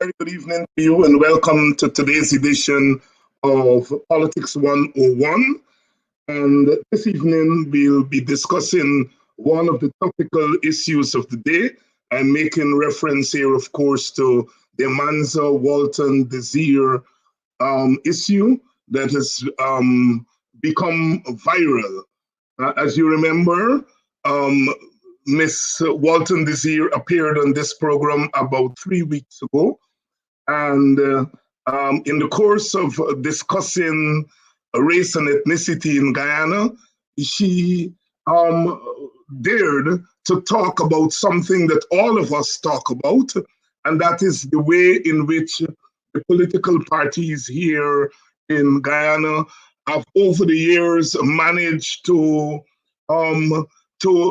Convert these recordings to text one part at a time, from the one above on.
very good evening to you, and welcome to today's edition of Politics 101. And this evening, we'll be discussing one of the topical issues of the day. I'm making reference here, of course, to the Manza Walton Desir issue that has become viral. As you remember, Miss Walton Desir appeared on this program about 3 weeks ago. And in the course of discussing race and ethnicity in Guyana, she dared to talk about something that all of us talk about, and that is the way in which the political parties here in Guyana have over the years managed to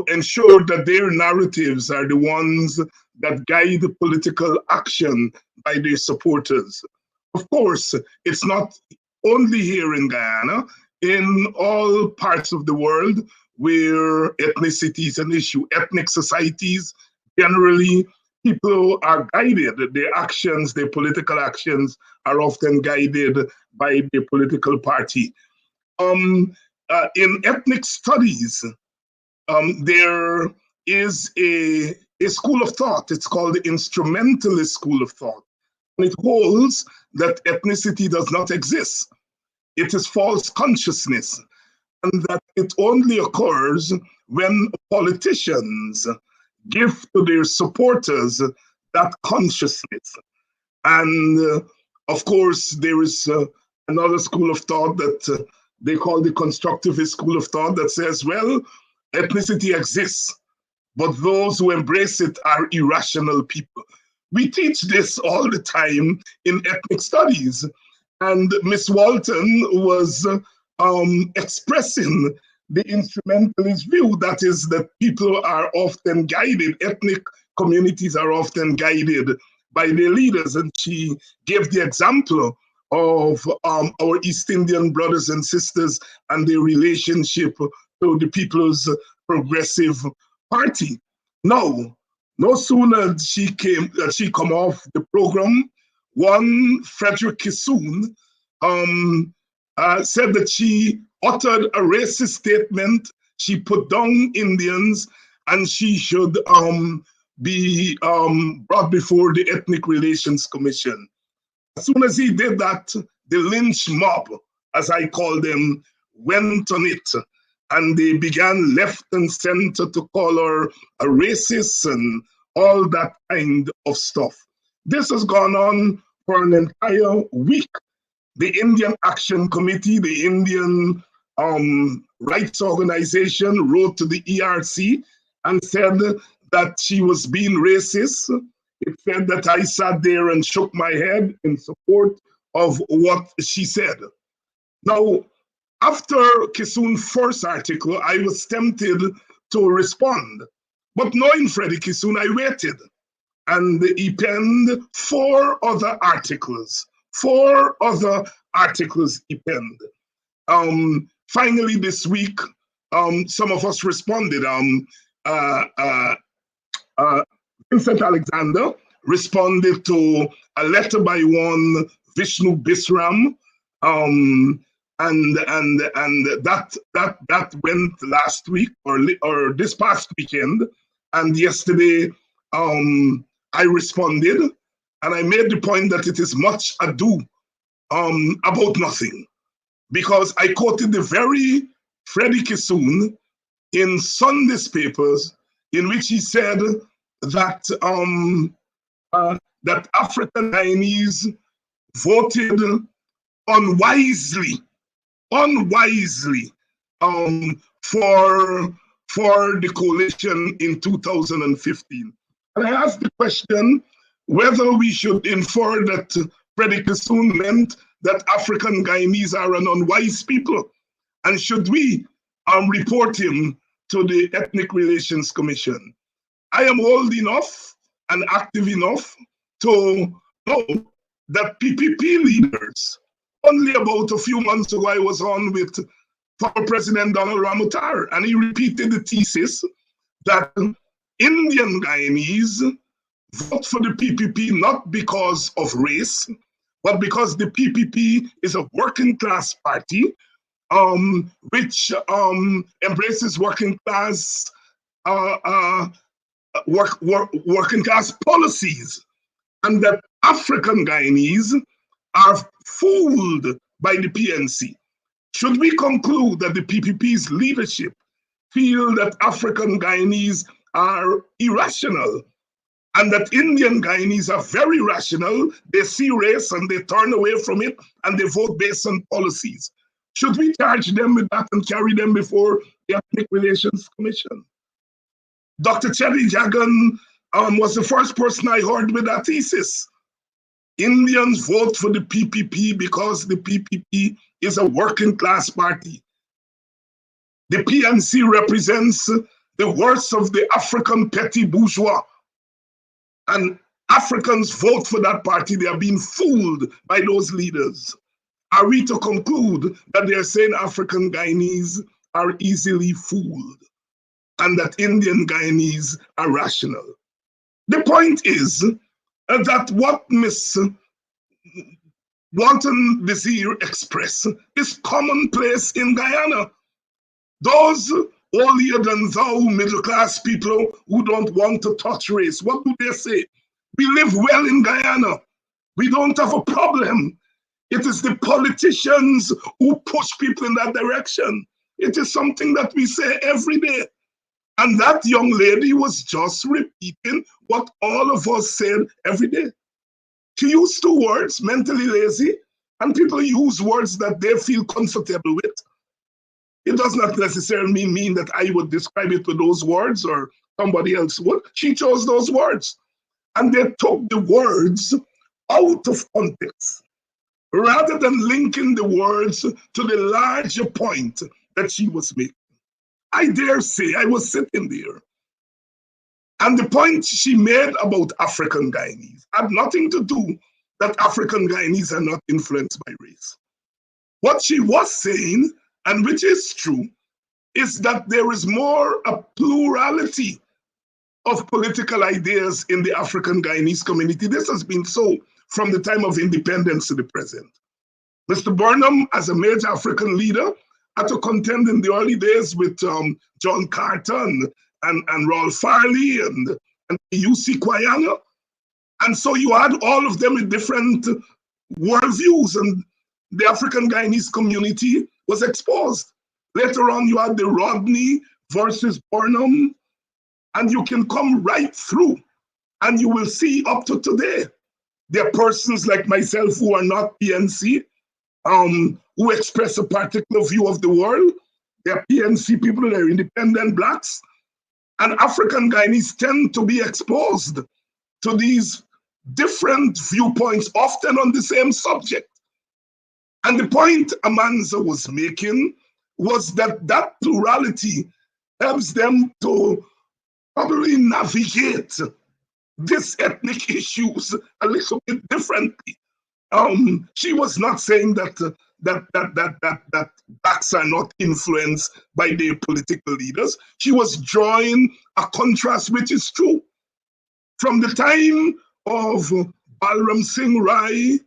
ensure that their narratives are the ones that guide political action by their supporters. Of course, it's not only here in Guyana, in all parts of the world where ethnicity is an issue. Ethnic societies, generally, people are guided. Their actions, their political actions, are often guided by the political party. In ethnic studies, there is a school of thought. It's called the instrumentalist school of thought. And it holds that ethnicity does not exist. It is false consciousness, and that it only occurs when politicians give to their supporters that consciousness. And of course, there is another school of thought that they call the constructivist school of thought that says, well, ethnicity exists, but those who embrace it are irrational people. We teach this all the time in ethnic studies. And Miss Walton was expressing the instrumentalist view, that is, that people are often guided, ethnic communities are often guided by their leaders. And she gave the example of our East Indian brothers and sisters and their relationship to the People's Progressive Party. Now, no sooner did she come off the program, one Frederick Kissoon said that she uttered a racist statement. She put down Indians, and she should be brought before the Ethnic Relations Commission. As soon as he did that, the lynch mob, as I call them, went on it. And they began left and center to call her a racist and all that kind of stuff. This has gone on for an entire week. The Indian Action Committee, the Indian rights organization, wrote to the ERC and said that she was being racist. It said that I sat there and shook my head in support of what she said. Now, after Kissoon's first article, I was tempted to respond. But knowing Freddie Kissoon, I waited. And he penned 4 other articles. 4 other articles he penned. Finally, this week, some of us responded. Vincent Alexander responded to a letter by one Vishnu Bisram. And that went last week or this past weekend, and yesterday I responded, and I made the point that it is much ado about nothing, because I quoted the very Freddie Kissoon in Sunday's papers, in which he said that that African Guyanese voted unwisely for the coalition in 2015. And I asked the question whether we should infer that Freddie Kissoon meant that African Guyanese are an unwise people, and should we report him to the Ethnic Relations Commission. I am old enough and active enough to know that PPP leaders, only about a few months ago, I was on with former President Donald Ramutar, and he repeated the thesis that Indian Guyanese vote for the PPP not because of race, but because the PPP is a working class party which embraces working class working class policies, and that African Guyanese are fooled by the PNC. Should we conclude that the PPP's leadership feel that African Guyanese are irrational and that Indian Guyanese are very rational? They see race and they turn away from it and they vote based on policies. Should we charge them with that and carry them before the Ethnic Relations Commission? Dr. Chetty Jagan was the first person I heard with that thesis. Indians vote for the PPP because the PPP is a working class party. The PNC represents the worst of the African petty bourgeois. And Africans vote for that party. They are being fooled by those leaders. Are we to conclude that they are saying African Guyanese are easily fooled and that Indian Guyanese are rational? The point is that what Miss Wanton Desir expressed is commonplace in Guyana. Those holier than thou middle class people who don't want to touch race, what do they say? We live well in Guyana. We don't have a problem. It is the politicians who push people in that direction. It is something that we say every day. And that young lady was just repeating what all of us said every day. She used two words, mentally lazy, and people use words that they feel comfortable with. It does not necessarily mean that I would describe it with those words or somebody else would. She chose those words. And they took the words out of context, rather than linking the words to the larger point that she was making. I dare say I was sitting there. And the point she made about African Guyanese had nothing to do that African Guyanese are not influenced by race. What she was saying, and which is true, is that there is more a plurality of political ideas in the African Guyanese community. This has been so from the time of independence to the present. Mr. Burnham, as a major African leader, had to contend in the early days with John Carter and Rolf Farley and UC Kwayana. And so you had all of them with different worldviews, and the African Guyanese community was exposed. Later on, you had the Rodney versus Burnham, and you can come right through, and you will see up to today, there are persons like myself who are not PNC, who express a particular view of the world. There are PNC people, they're independent blacks, and African Guyanese tend to be exposed to these different viewpoints, often on the same subject. And the point Amanza was making was that that plurality helps them to probably navigate these ethnic issues a little bit differently. She was not saying that blacks are not influenced by their political leaders. She was drawing a contrast, which is true. From the time of Balram Singh Rai,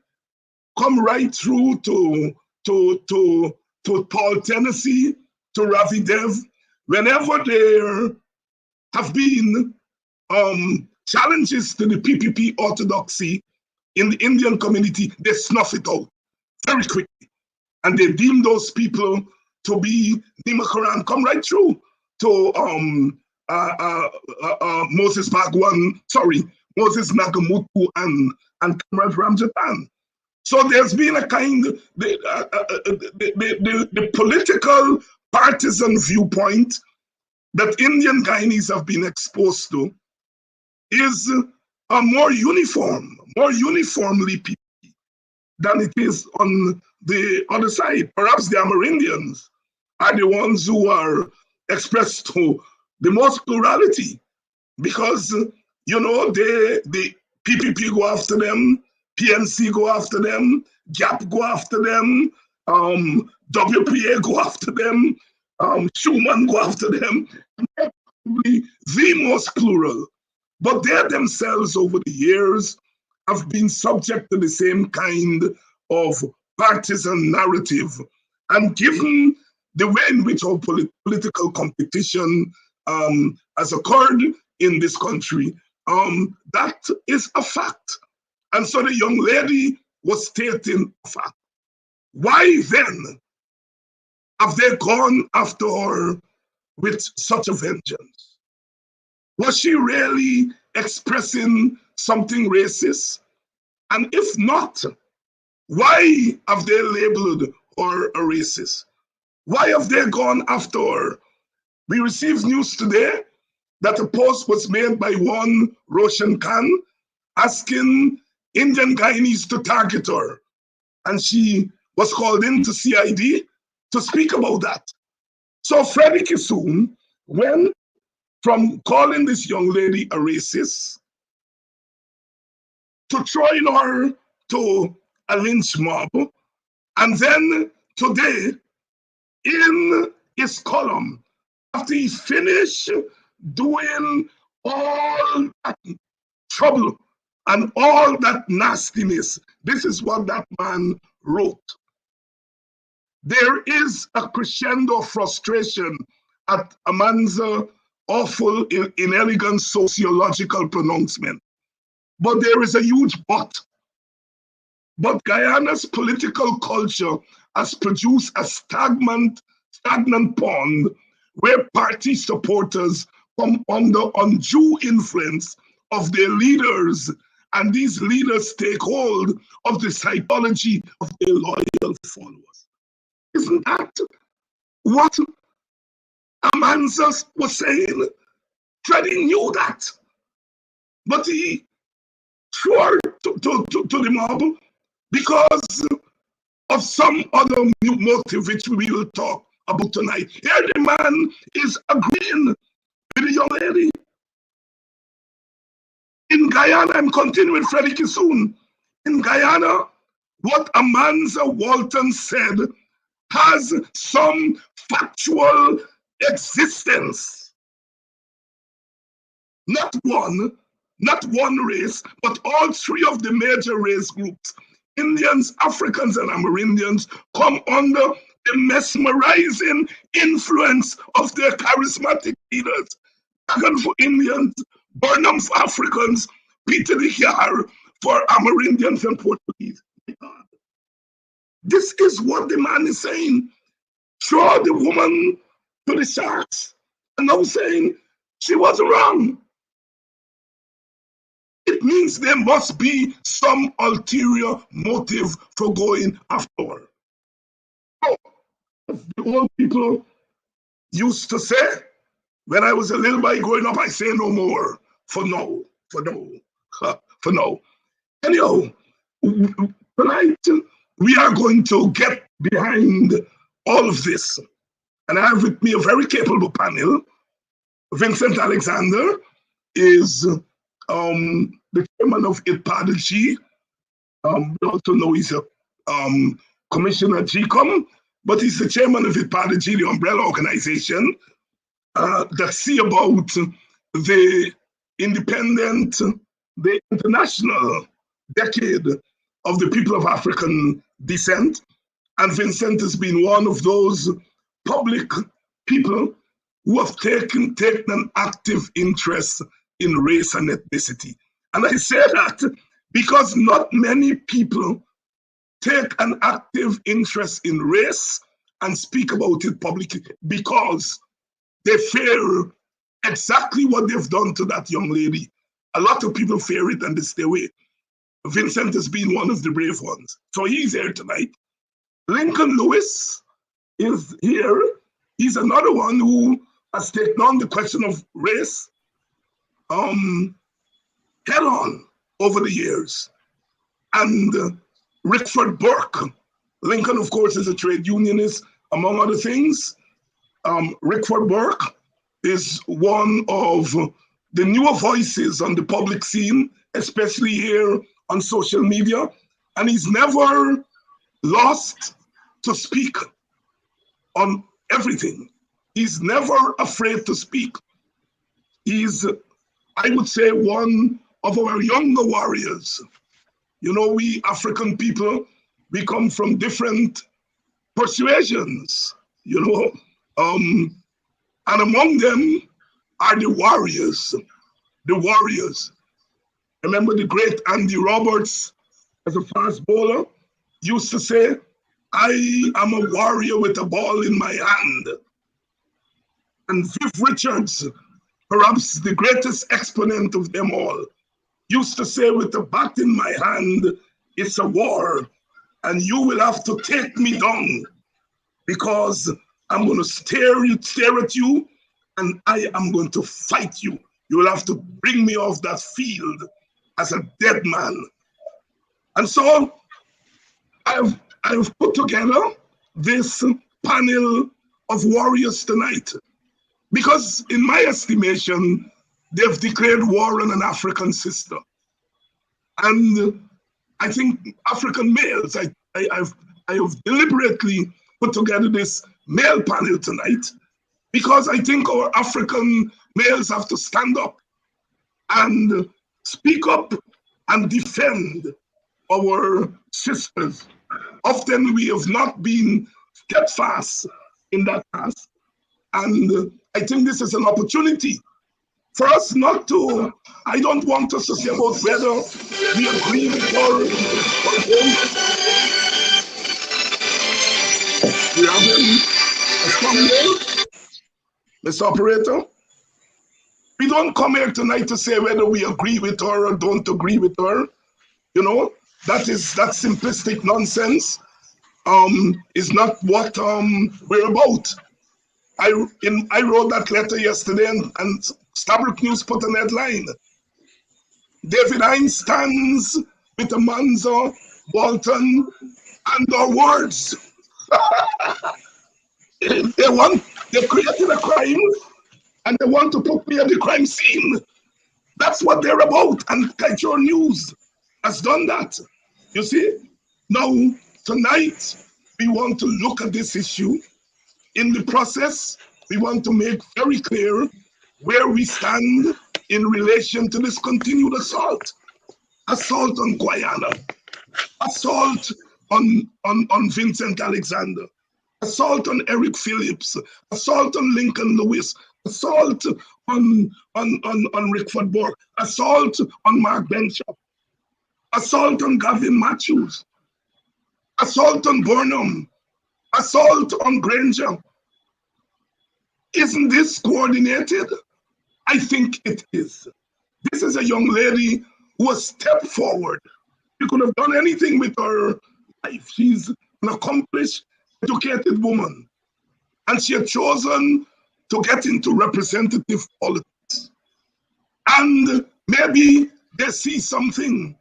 come right through to Paul Tennessee, to Ravi Dev, whenever there have been challenges to the PPP orthodoxy in the Indian community, they snuff it out very quickly. And they deem those people to be Nimakaran, come right through to Moses Nagamutu and Comrade Ramjatan. So there's been a kind of the political partisan viewpoint that Indian Guyanese have been exposed to is more uniformly PPP than it is on the other side. Perhaps the Amerindians are the ones who are expressed to the most plurality because, you know, the PPP go after them, PNC go after them, GAP go after them, WPA go after them, Schumann go after them. Probably the most plural But they themselves over the years have been subject to the same kind of partisan narrative. And given the way in which our political competition has occurred in this country, that is a fact. And so the young lady was stating a fact. Why then have they gone after her with such a vengeance? Was she really expressing something racist? And if not, why have they labeled her a racist? Why have they gone after her? We received news today that a post was made by one Roshan Khan asking Indian Guyanese to target her. And she was called into CID to speak about that. So Freddie Kissoon went from calling this young lady a racist to throwing her to a lynch mob. And then today, in his column, after he finished doing all that trouble and all that nastiness, this is what that man wrote. There is a crescendo frustration at a man's awful, inelegant sociological pronouncement. But there is a huge but. But Guyana's political culture has produced a stagnant pond where party supporters come under undue influence of their leaders, and these leaders take hold of the psychology of their loyal followers. Isn't that what Amanza was saying? Freddie knew that, but he threw her to the mob because of some other motive, which we will talk about tonight. Here the man is agreeing with the young lady. In Guyana, I'm continuing Freddie Kissoon. In Guyana, what Amanza Walton said has some factual existence. Not one race, but all three of the major race groups, Indians, Africans, and Amerindians, come under the mesmerizing influence of their charismatic leaders. Dragon for Indians, Burnham for Africans, Peter the Yar for Amerindians and Portuguese. This is what the man is saying. Throw the woman to the sharks. And I'm saying she was wrong. It means there must be some ulterior motive for going after her. So, as the old people used to say, when I was a little boy growing up, I say no more. For no. Anyhow, tonight we are going to get behind all of this. And I have with me a very capable panel. Vincent Alexander is the chairman of IPADG. We also know he's a commissioner at GCOM, but he's the chairman of IPADG, the umbrella organization that see about the international decade of the people of African descent. And Vincent has been one of those public people who have taken an active interest in race and ethnicity. And I say that because not many people take an active interest in race and speak about it publicly because they fear exactly what they've done to that young lady. A lot of people fear it and they stay away. Vincent has been one of the brave ones. So he's here tonight. Lincoln Lewis is here. He's another one who has taken on the question of race head on over the years. And Rickford Burke. Lincoln, of course, is a trade unionist, among other things. Rickford Burke is one of the newer voices on the public scene, especially here on social media. And he's never lost to speak on everything. He's never afraid to speak. He's I would say, one of our younger warriors. You know, we African people, we come from different persuasions, you know, and among them are the warriors. The warriors. Remember the great Andy Roberts, as a fast bowler, used to say, I am a warrior with a ball in my hand. And Viv Richards, perhaps the greatest exponent of them all, used to say, with a bat in my hand, it's a war, and you will have to take me down because I'm going to stare at you, and I am going to fight you. You will have to bring me off that field as a dead man. And so I've put together this panel of warriors tonight because, in my estimation, they've declared war on an African sister. And I think African males, I have deliberately put together this male panel tonight because I think our African males have to stand up and speak up and defend our sisters. Often we have not been steadfast in that task. And I think this is an opportunity for us not to, I don't want us to say about whether we agree with her or don't. We have a strong will, Mr. Operator. We don't come here tonight to say whether we agree with her or don't agree with her. You know, that simplistic nonsense is not what we're about. I wrote that letter yesterday, and Stabrook News put an headline. David Hines stands with Amanza, Walton, and our words. They created a crime, and they want to put me at the crime scene. That's what they're about, and Kaijor News has done that. You see? Now, tonight, we want to look at this issue. In the process, we want to make very clear where we stand in relation to this continued assault. Assault on Guyana, assault on Vincent Alexander, assault on Eric Phillips, assault on Lincoln Lewis, assault on Rickford Burke, assault on Mark Benchop, assault on Gavin Matthews, assault on Burnham, assault on Granger. Isn't this coordinated? I think it is. This is a young lady who has stepped forward. She could have done anything with her life. She's an accomplished, educated woman. And she had chosen to get into representative politics. And maybe they see something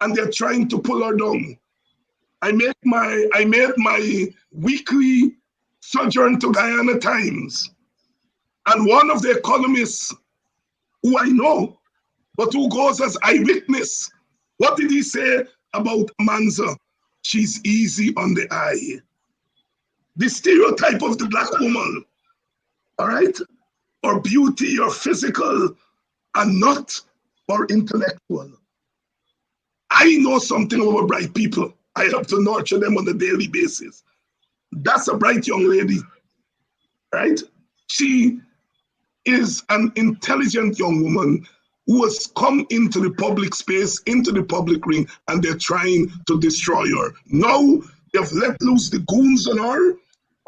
and they're trying to pull her down. I made my weekly sojourn to Guyana Times. And one of their columnists, who I know, but who goes as eyewitness, what did he say about Amanza? She's easy on the eye. The stereotype of the Black woman, all right? Or beauty or physical, and not or intellectual. I know something about bright people. I have to nurture them on a daily basis. That's a bright young lady, right? She is an intelligent young woman who has come into the public space, into the public ring, and they're trying to destroy her. Now, they've let loose the goons on her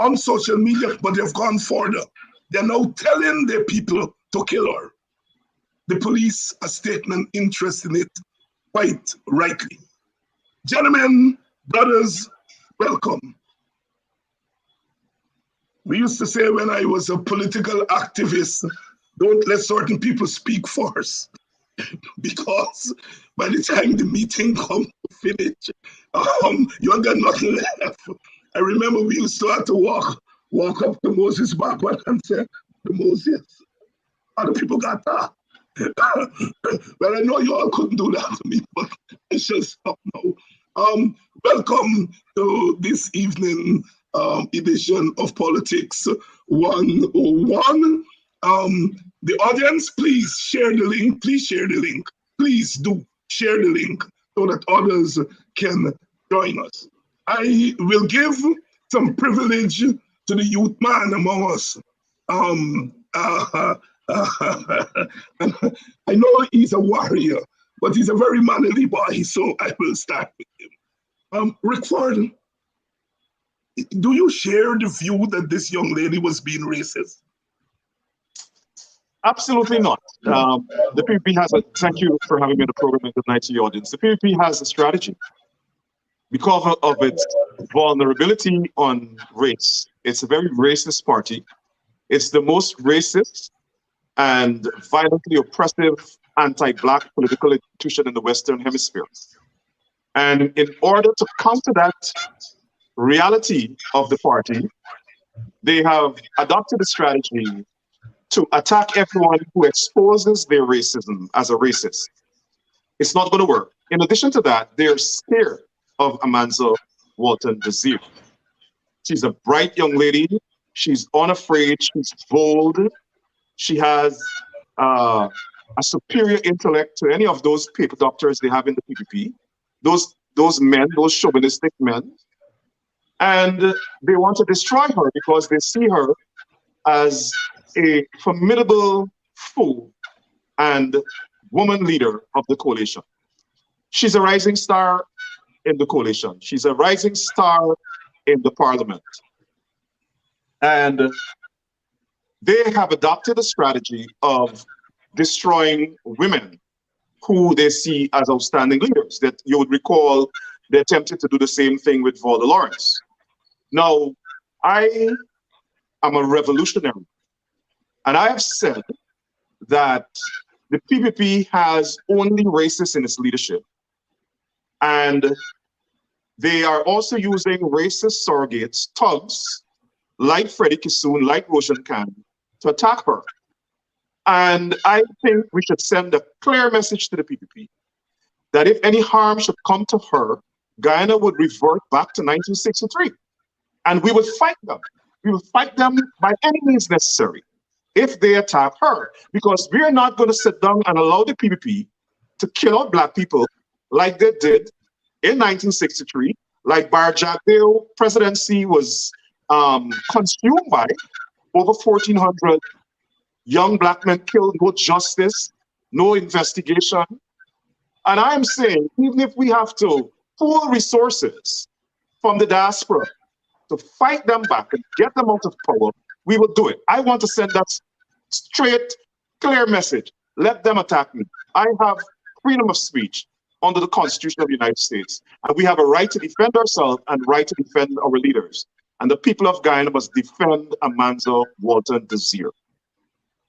on social media, but they've gone further. They're now telling their people to kill her. The police has taken an interest in it, quite rightly. Gentlemen, brothers, welcome. We used to say when I was a political activist, don't let certain people speak first, because by the time the meeting comes to finish, you ain't got nothing left. I remember we used to have to walk up to Moses' backpack and say, to Moses, other people got that. Well, I know you all couldn't do that to me, but I shall stop now. Welcome to this evening edition of Politics 101. The audience, please share the link. Please share the link. Please do share the link so that others can join us. I will give some privilege to the youth man among us. I know he's a warrior, but he's a very manly boy, so I will start with him. Rickford, do you share the view that this young lady was being racist? Absolutely not. The PPP has a, thank you for having me on the program and good night to the audience. The PPP has a strategy because of its vulnerability on race. It's a very racist party. It's the most racist and violently oppressive anti-Black political institution in the Western Hemisphere. And in order to counter that reality of the party, they have adopted a strategy to attack everyone who exposes their racism as a racist. It's not going to work. In addition to that, they're scared of Amanzo Walton Desir. She's a bright young lady. She's unafraid. She's bold. She has a superior intellect to any of those paper doctors they have in the PPP. Those men, those chauvinistic men. And they want to destroy her because they see her as a formidable foe and woman leader of the coalition. She's a rising star in the coalition. She's a rising star in the parliament. And they have adopted a strategy of destroying women who they see as outstanding leaders. That you would recall they attempted to do the same thing with Valda Lawrence. Now, I am a revolutionary. And I have said that the PPP has only racists in its leadership. And they are also using racist surrogates, thugs, like Freddie Kissoon, like Roshan Khan, to attack her. And I think we should send a clear message to the PPP that if any harm should come to her, Guyana would revert back to 1963. And we would fight them. We will fight them by any means necessary if they attack her, because we're not going to sit down and allow the PPP to kill out Black people like they did in 1963, like Bar Jagdeo presidency was consumed by over 1,400 young Black men killed, no justice, no investigation. And I'm saying, even if we have to pull resources from the diaspora to fight them back and get them out of power, we will do it. I want to send that straight, clear message. Let them attack me. I have freedom of speech under the Constitution of the United States. And we have a right to defend ourselves and right to defend our leaders. And the people of Guyana must defend Amanzo Walton Desir.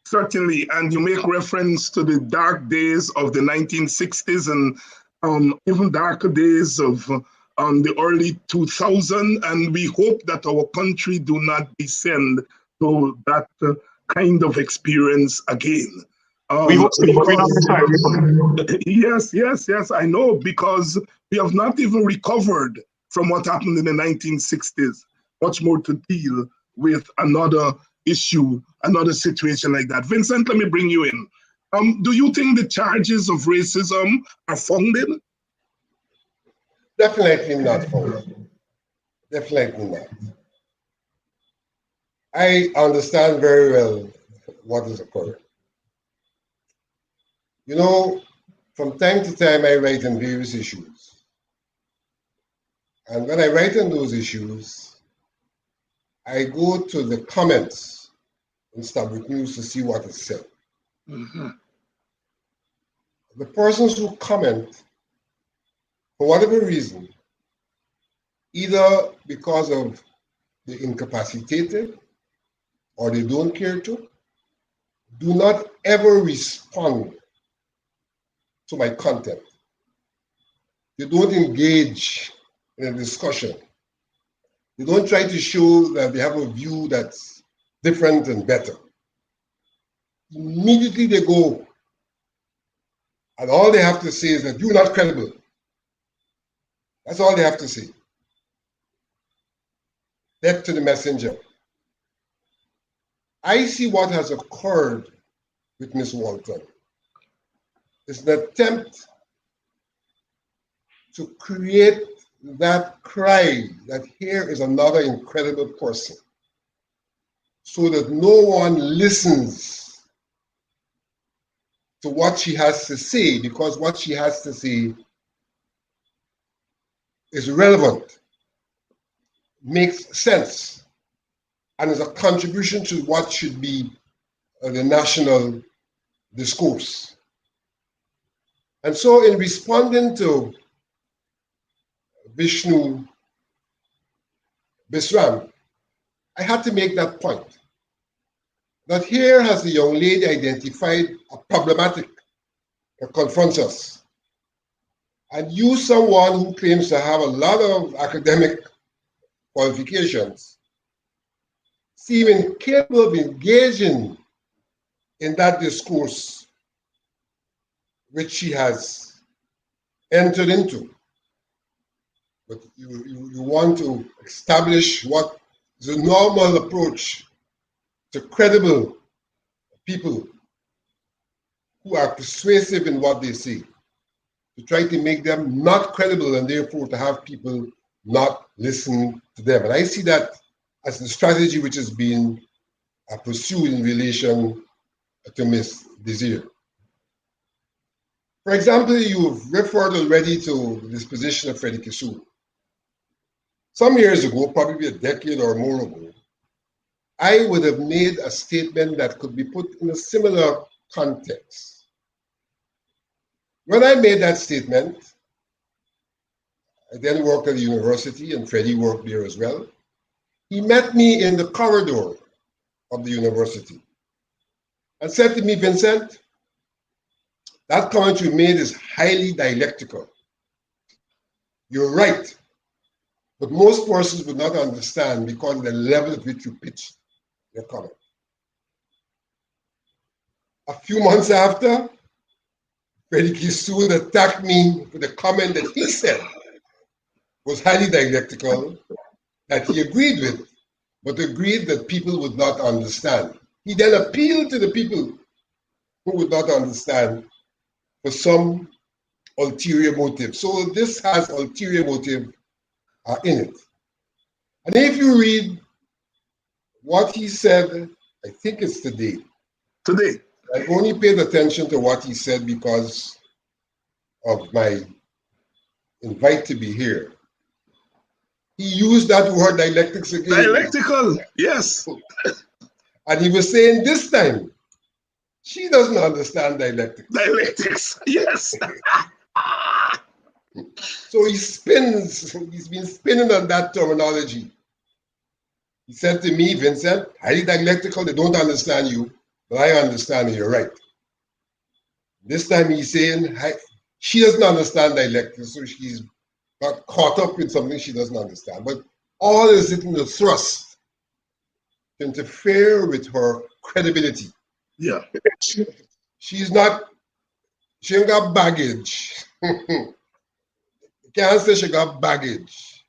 Certainly, and you make reference to the dark days of the 1960s and even darker days of the early 2000s, and we hope that our country do not descend to that kind of experience again. We hope so, but we're not entirely from it. Yes, I know, because we have not even recovered from what happened in the 1960s. Much more to deal with another issue, another situation like that. Vincent, let me bring you in. Do you think the charges of racism are founded? Definitely not founded. Definitely not. I understand very well what is occurring. You know, from time to time I write on various issues. And when I write on those issues, I go to the comments in Stabrook News to see what is said. Mm-hmm. The persons who comment, for whatever reason, either because of they're incapacitated or they don't care to, do not ever respond to my content. They don't engage in a discussion. They don't try to show that they have a view that's different and better. Immediately they go, and all they have to say is that you're not credible. That's all they have to say. Death to the messenger. I see what has occurred with Miss Walton. It's an attempt to create that cry that here is another incredible person, so that no one listens to what she has to say, because what she has to say is relevant, makes sense, and is a contribution to what should be the national discourse. And so in responding to Vishnu Bisram, I had to make that point, that here has the young lady identified a problematic that confronts us. And you, someone who claims to have a lot of academic qualifications, seem incapable of engaging in that discourse which she has entered into. But you want to establish what is a normal approach to credible people who are persuasive in what they say, to try to make them not credible and therefore to have people not listen to them. And I see that as the strategy which is being pursued in relation to Ms. Desir. For example, you've referred already to the disposition of Freddie Kisu. Some years ago, probably a decade or more ago, I would have made a statement that could be put in a similar context. When I made that statement, I then worked at the university, and Freddie worked there as well. He met me in the corridor of the university and said to me, Vincent, that comment you made is highly dialectical. You're right, but most persons would not understand because of the level at which you pitched your comment. A few months after, Freddie Kisu attacked me for the comment that he said was highly dialectical, that he agreed with, but agreed that people would not understand. He then appealed to the people who would not understand for some ulterior motive. So this has ulterior motive in it. And if you read what he said, I think it's today. Today. I only paid attention to what he said because of my invite to be here. He used that word dialectics again. Dialectical, yes. And he was saying this time, she doesn't understand dialectics. Dialectics, yes. So he spins, he's been spinning on that terminology. He said to me, Vincent, highly dialectical, they don't understand you, but I understand you're right. This time he's saying, she doesn't understand dialectics, so she's got caught up in something she doesn't understand. But all is in the thrust to interfere with her credibility. Yeah. She ain't got baggage. You can't say she got baggage,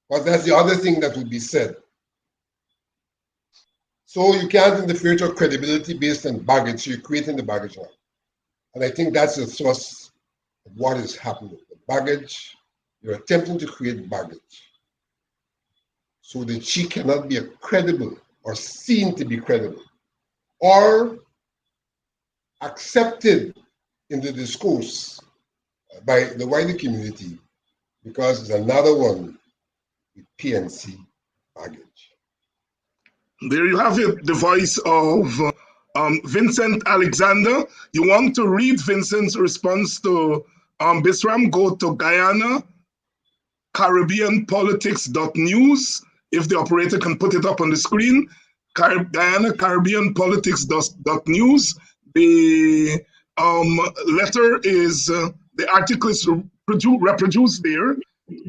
because that's the other thing that would be said. So you can't interfere with her credibility based on baggage, so you're creating the baggage now. And I think that's the thrust of what is happening. The baggage, you're attempting to create baggage so that she cannot be credible or seen to be credible or accepted in the discourse by the wider community, because it's another one with PNC baggage. There you have it, the voice of Vincent Alexander. You want to read Vincent's response to Bisram, go to Guyana, CaribbeanPolitics.news. If the operator can put it up on the screen, Guyana, CaribbeanPolitics.news. The letter is, the article is reproduced there.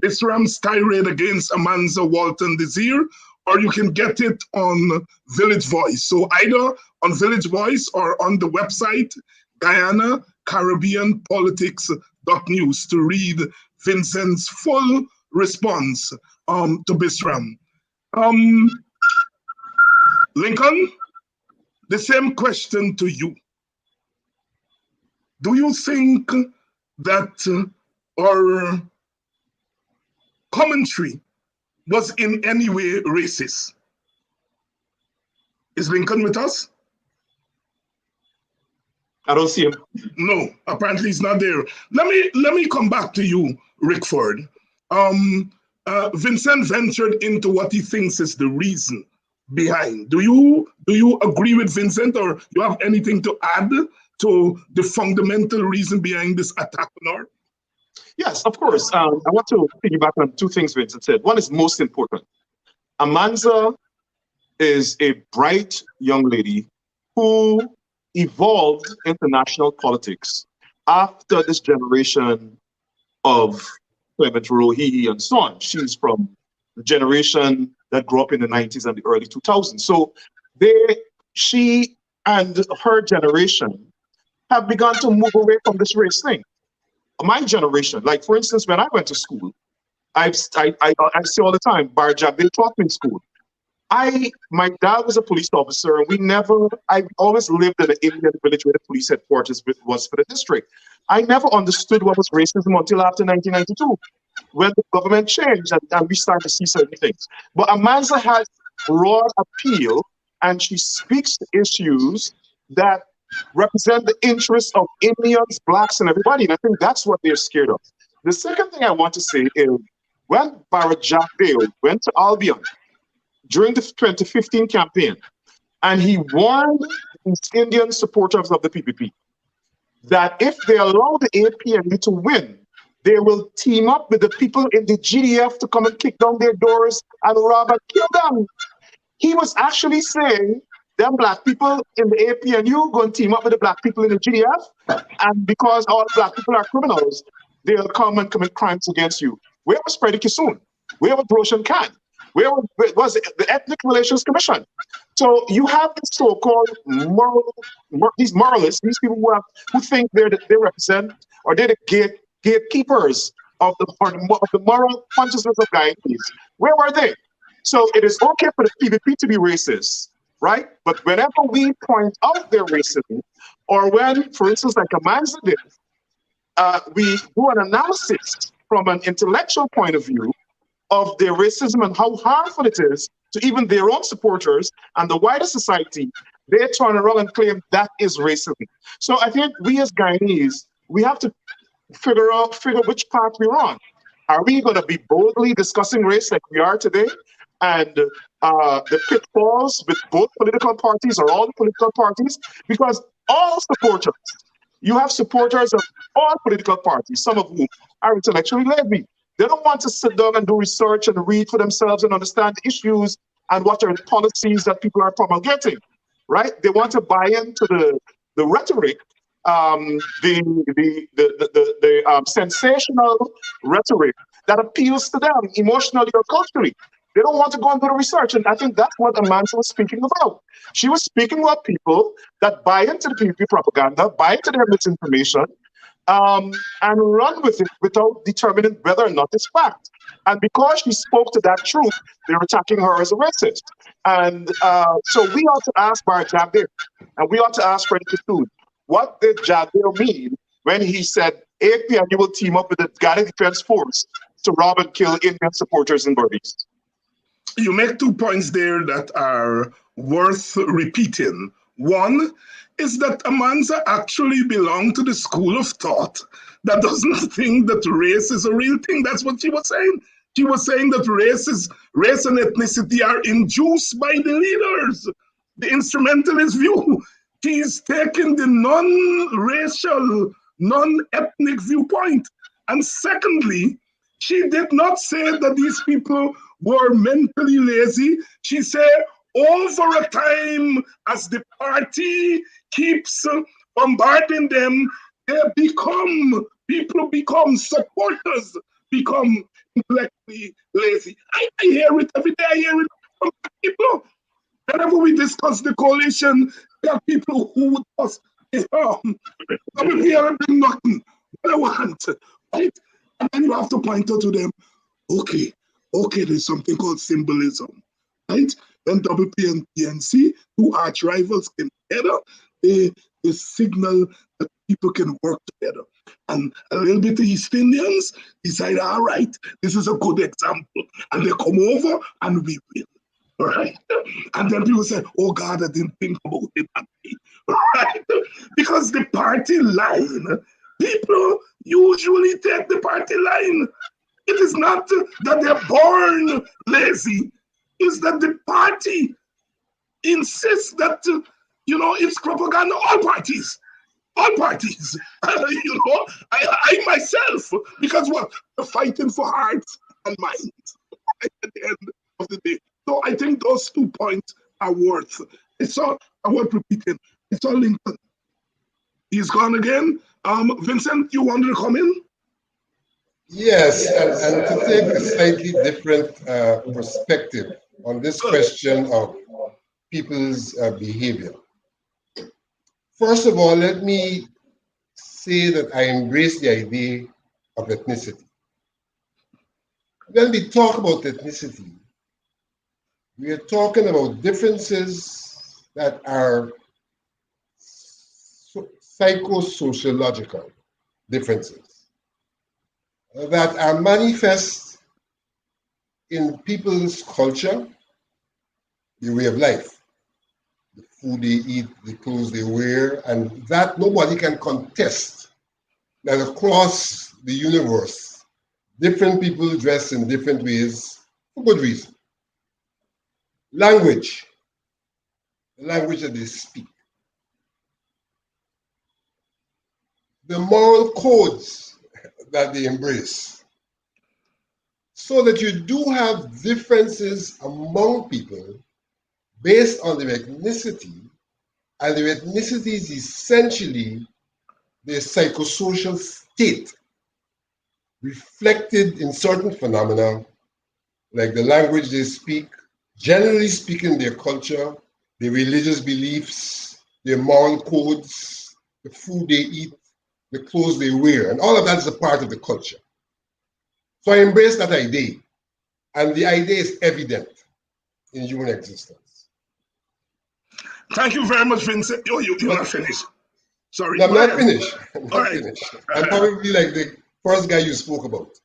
Bisram's tirade against Amanza Walton Desir, or you can get it on Village Voice. So either on Village Voice or on the website, Guyana, CaribbeanPolitics.news, to read Vincent's full response to Bisram. Lincoln, the same question to you. do you think that our commentary was in any way racist? Is Lincoln with us? I don't see him. No, apparently he's not there. Let me come back to you, Rickford. Vincent ventured into what he thinks is the reason behind. Do you agree with Vincent, or you have anything to add to the fundamental reason behind this attack on her? Yes, of course. I want to piggyback on two things Vincent said. One is most important. Amanza is a bright young lady who evolved international politics after this generation of Clement Rohi and so on. She's from the generation that grew up in the 90s and the early 2000s. So she and her generation have begun to move away from this race thing. My generation, like for instance, when I went to school, I say all the time, Barjab, they taught me in school. My dad was a police officer, and I always lived in an Indian village where the police headquarters was for the district. I never understood what was racism until after 1992, when the government changed and we started to see certain things. But Amanza has broad appeal, and she speaks to issues that represent the interests of Indians, blacks, and everybody. And I think that's what they're scared of. The second thing I want to say is when Barrett Jacques went to Albion during the 2015 campaign, and he warned these Indian supporters of the PPP that if they allow the APNU to win, they will team up with the people in the GDF to come and kick down their doors and rob and kill them. He was actually saying, them black people in the APNU going to team up with the black people in the GDF, and because all black people are criminals, they'll come and commit crimes against you. Where was Freddie Kissoon? Where was Roshan Khan? Where was the Ethnic Relations Commission? So you have this so-called these moralists, these people who think they represent, or they're the gatekeepers of the moral consciousness of Guyanese. Where were they? So it is okay for the PVP to be racist, right? But whenever we point out their racism, or when, for instance, like Amanza did, we do an analysis from an intellectual point of view of their racism and how harmful it is to even their own supporters and the wider society, they turn around and claim that is racism. So I think we as Guyanese, we have to figure which path we're on. Are we going to be boldly discussing race like we are today? And the pitfalls with both political parties or all the political parties? Because all supporters, you have supporters of all political parties, some of whom are intellectually lazy. They don't want to sit down and do research and read for themselves and understand the issues and what are the policies that people are promulgating, right? They want to buy into the rhetoric, the sensational rhetoric that appeals to them emotionally or culturally. They don't want to go and do the research, and I think that's what Amanza was speaking about. She was speaking about people that buy into the PPP propaganda, buy into their misinformation, and run with it without determining whether or not it's fact. And because she spoke to that truth, they're attacking her as a racist. And so we ought to ask Bar Jagdeo, and we ought to ask Freddie Kissoon, what did Jagdeo mean when he said AP and you will team up with the Ghana Defense Force to rob and kill Indian supporters in Berbice? You make 2 points there that are worth repeating. One is that Amanza actually belonged to the school of thought that does not think that race is a real thing. That's what she was saying. She was saying that race and ethnicity are induced by the leaders, the instrumentalist view. She's taking the non-racial, non-ethnic viewpoint. And secondly, she did not say that these people were mentally lazy. She said, over a time, as the party keeps bombarding them, people become supporters, become intellectually lazy. I hear it every day. I hear it from people. Whenever we discuss the coalition, there are people who would just come here and bring nothing. What I want, right? And then you have to point out to them, okay, there's something called symbolism, right? When WP and PNC, two arch rivals, came together, they signal that people can work together. And a little bit of East Indians decide, all right, this is a good example. And they come over and we win. Right? And then people say, oh God, I didn't think about it that way. Right? Because the party line, people usually take the party line. It is not that they're born lazy, it's that the party insists that, it's propaganda. All parties. All parties. I myself, because what? We're fighting for hearts and minds at the end of the day. So I think those 2 points are worth. I want repeating. It's all Lincoln. He's gone again. Vincent, you wanted to come in? Yes, and to take a slightly different perspective on this question of people's behavior. First of all, let me say that I embrace the idea of ethnicity. When we talk about ethnicity, we are talking about differences that are psychosociological differences that are manifest in people's culture, the way of life, the food they eat, the clothes they wear, and that nobody can contest that across the universe, different people dress in different ways for good reason. Language, the language that they speak. The moral codes that they embrace. So that you do have differences among people based on their ethnicity, and their ethnicity is essentially their psychosocial state reflected in certain phenomena like the language they speak, generally speaking their culture, their religious beliefs, their moral codes, the food they eat, the clothes they wear, and all of that is a part of the culture. So I embrace that idea, and the idea is evident in human existence. Thank you very much, Vincent. You're not finished. Sorry. No, I'm not finished. I'm not right. finished. I'm probably like the first guy you spoke about.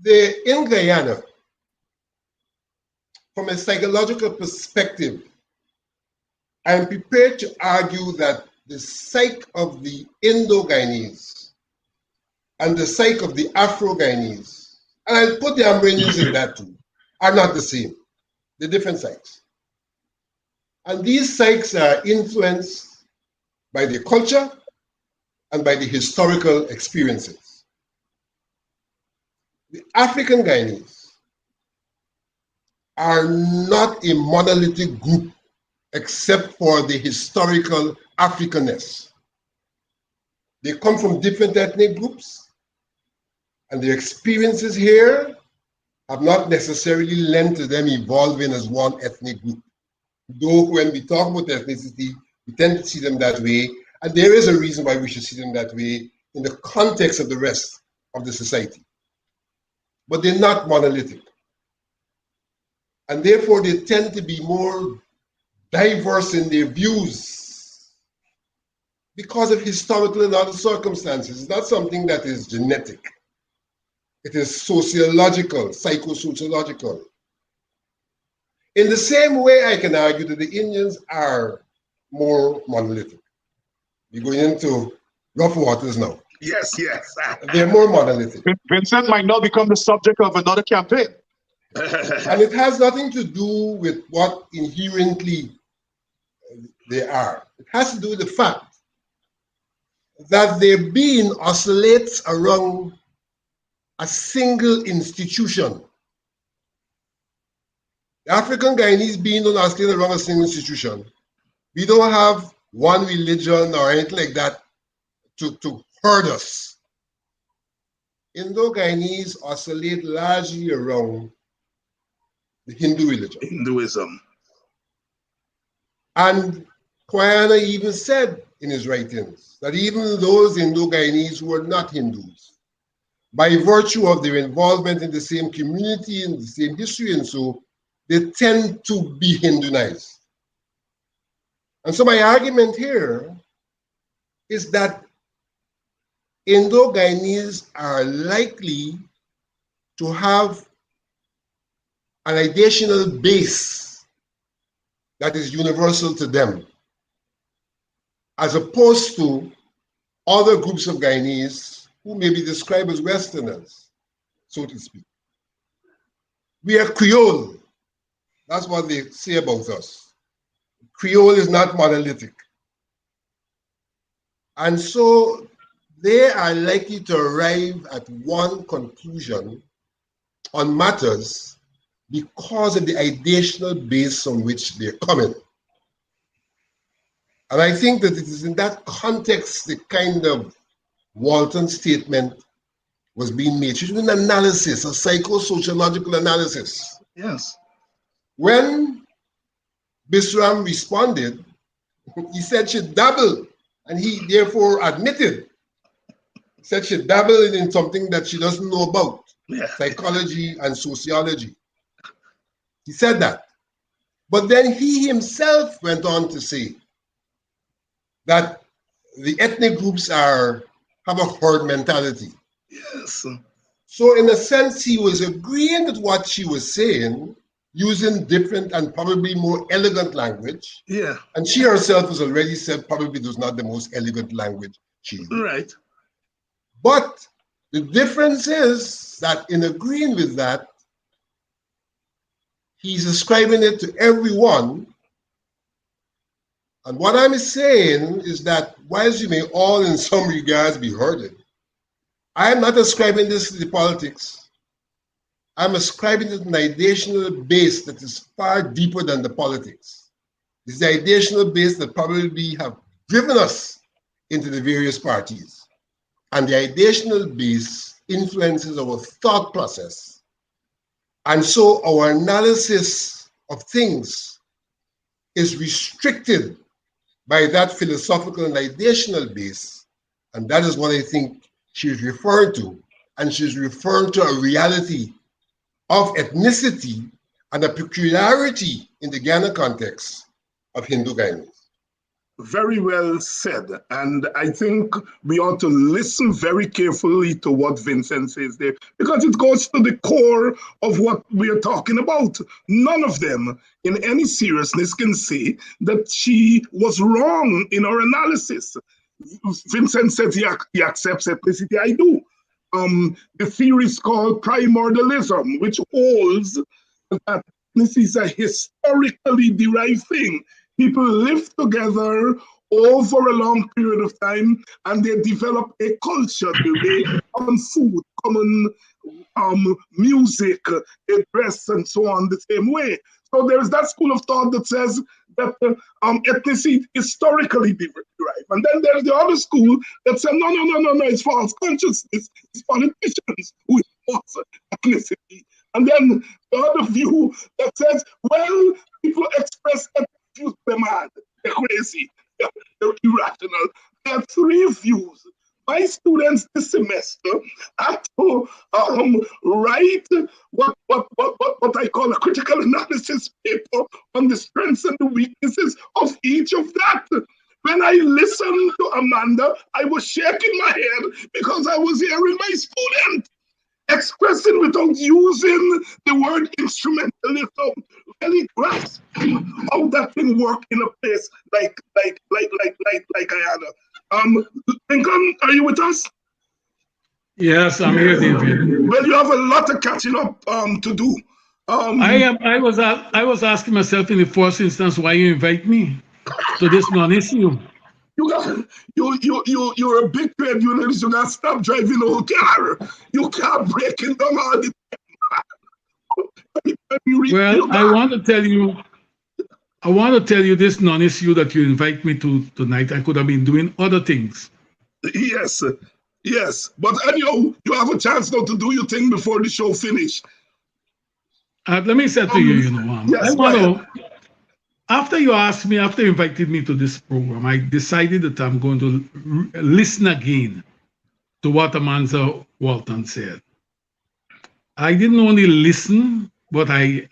In Guyana, from a psychological perspective, I'm prepared to argue that the psyche of the Indo-Guyanese and the psyche of the Afro-Guyanese, and I'll put the Amerindians in that too, are not the same. They're different psyches. And these psyches are influenced by their culture and by the historical experiences. The African Guyanese are not a monolithic group except for the historical Africanness. They come from different ethnic groups, and their experiences here have not necessarily lent to them evolving as one ethnic group. Though when we talk about ethnicity, we tend to see them that way, and there is a reason why we should see them that way in the context of the rest of the society. But they're not monolithic. And therefore, they tend to be more diverse in their views because of historical and other circumstances. It's not something that is genetic. It is sociological, psychosociological. In the same way, I can argue that the Indians are more monolithic. We're going into rough waters now. Yes. They're more monolithic. Vincent might now become the subject of another campaign. And it has nothing to do with what inherently they are. It has to do with the fact that their being oscillates around a single institution. The African Guyanese being don't oscillate around a single institution. We don't have one religion or anything like that to hurt us. Indo-Guyanese oscillate largely around the Hindu religion. Hinduism. And Quayana even said in his writings that even those Indo-Guyanese who were not Hindus, by virtue of their involvement in the same community and the same history and so, they tend to be Hinduized. And so my argument here is that Indo-Guyanese are likely to have an additional base that is universal to them, as opposed to other groups of Guyanese who may be described as Westerners, so to speak. We are Creole. That's what they say about us. Creole is not monolithic. And so they are likely to arrive at one conclusion on matters because of the ideational base on which they're coming. And I think that it is in that context the kind of Walton statement was being made. She did an analysis, a psychosociological analysis. Yes. When Bisram responded, he said she dabbled, and he therefore admitted, said she dabbled in something that she doesn't know about, psychology and sociology. He said that. But then he himself went on to say that the ethnic groups have a herd mentality. Yes. So in a sense, he was agreeing with what she was saying, using different and probably more elegant language. Yeah. And she herself has already said probably it was not the most elegant language she used. Right. But the difference is that in agreeing with that, he's ascribing it to everyone. And what I'm saying is that whilst you may all in some regards be hurted, I'm not ascribing this to the politics. I'm ascribing it to an ideational base that is far deeper than the politics. It's the ideational base that probably have driven us into the various parties. And the ideational base influences our thought process. And so our analysis of things is restricted by that philosophical and ideational base. And that is what I think she's referring to. And she's referring to a reality of ethnicity and a peculiarity in the Ghana context of Hindu Guyanese. Very well said. And I think we ought to listen very carefully to what Vincent says there, because it goes to the core of what we are talking about. None of them, in any seriousness, can say that she was wrong in her analysis. Vincent says he accepts ethnicity. I do. The theory is called primordialism, which holds that this is a historically derived thing. People live together over a long period of time, and they develop a culture, common food, common music, a dress, and so on, the same way. So there's that school of thought that says that ethnicity historically derived. And then there's the other school that says, no, it's false consciousness. It's politicians who enforce ethnicity. And then the other view that says, well, people express ethnicity views, they're mad, they're crazy, they're irrational. There are three views. My students this semester have to write what I call a critical analysis paper on the strengths and the weaknesses of each of that. When I listened to Amanda, I was shaking my head because I was hearing my student expressing without using the word instrumentalism, really grasp how that thing work in a place like Guyana. Lincoln, are you with us? Yes, I'm here, David. Well, you have a lot of catching up to do. I was asking myself in the first instance why you invite me to this non-issue. You're a big trade unionist. You gotta stop driving the whole car. You can't break it down all the time. Well, I want to tell you this non-issue that you invite me to tonight. I could have been doing other things. Yes. But anyhow, you have a chance now to do your thing before the show finish. Let me say to you, yes, I want to. After you invited me to this program, I decided that I'm going to listen again to what Amanda Walton said. I didn't only listen, but I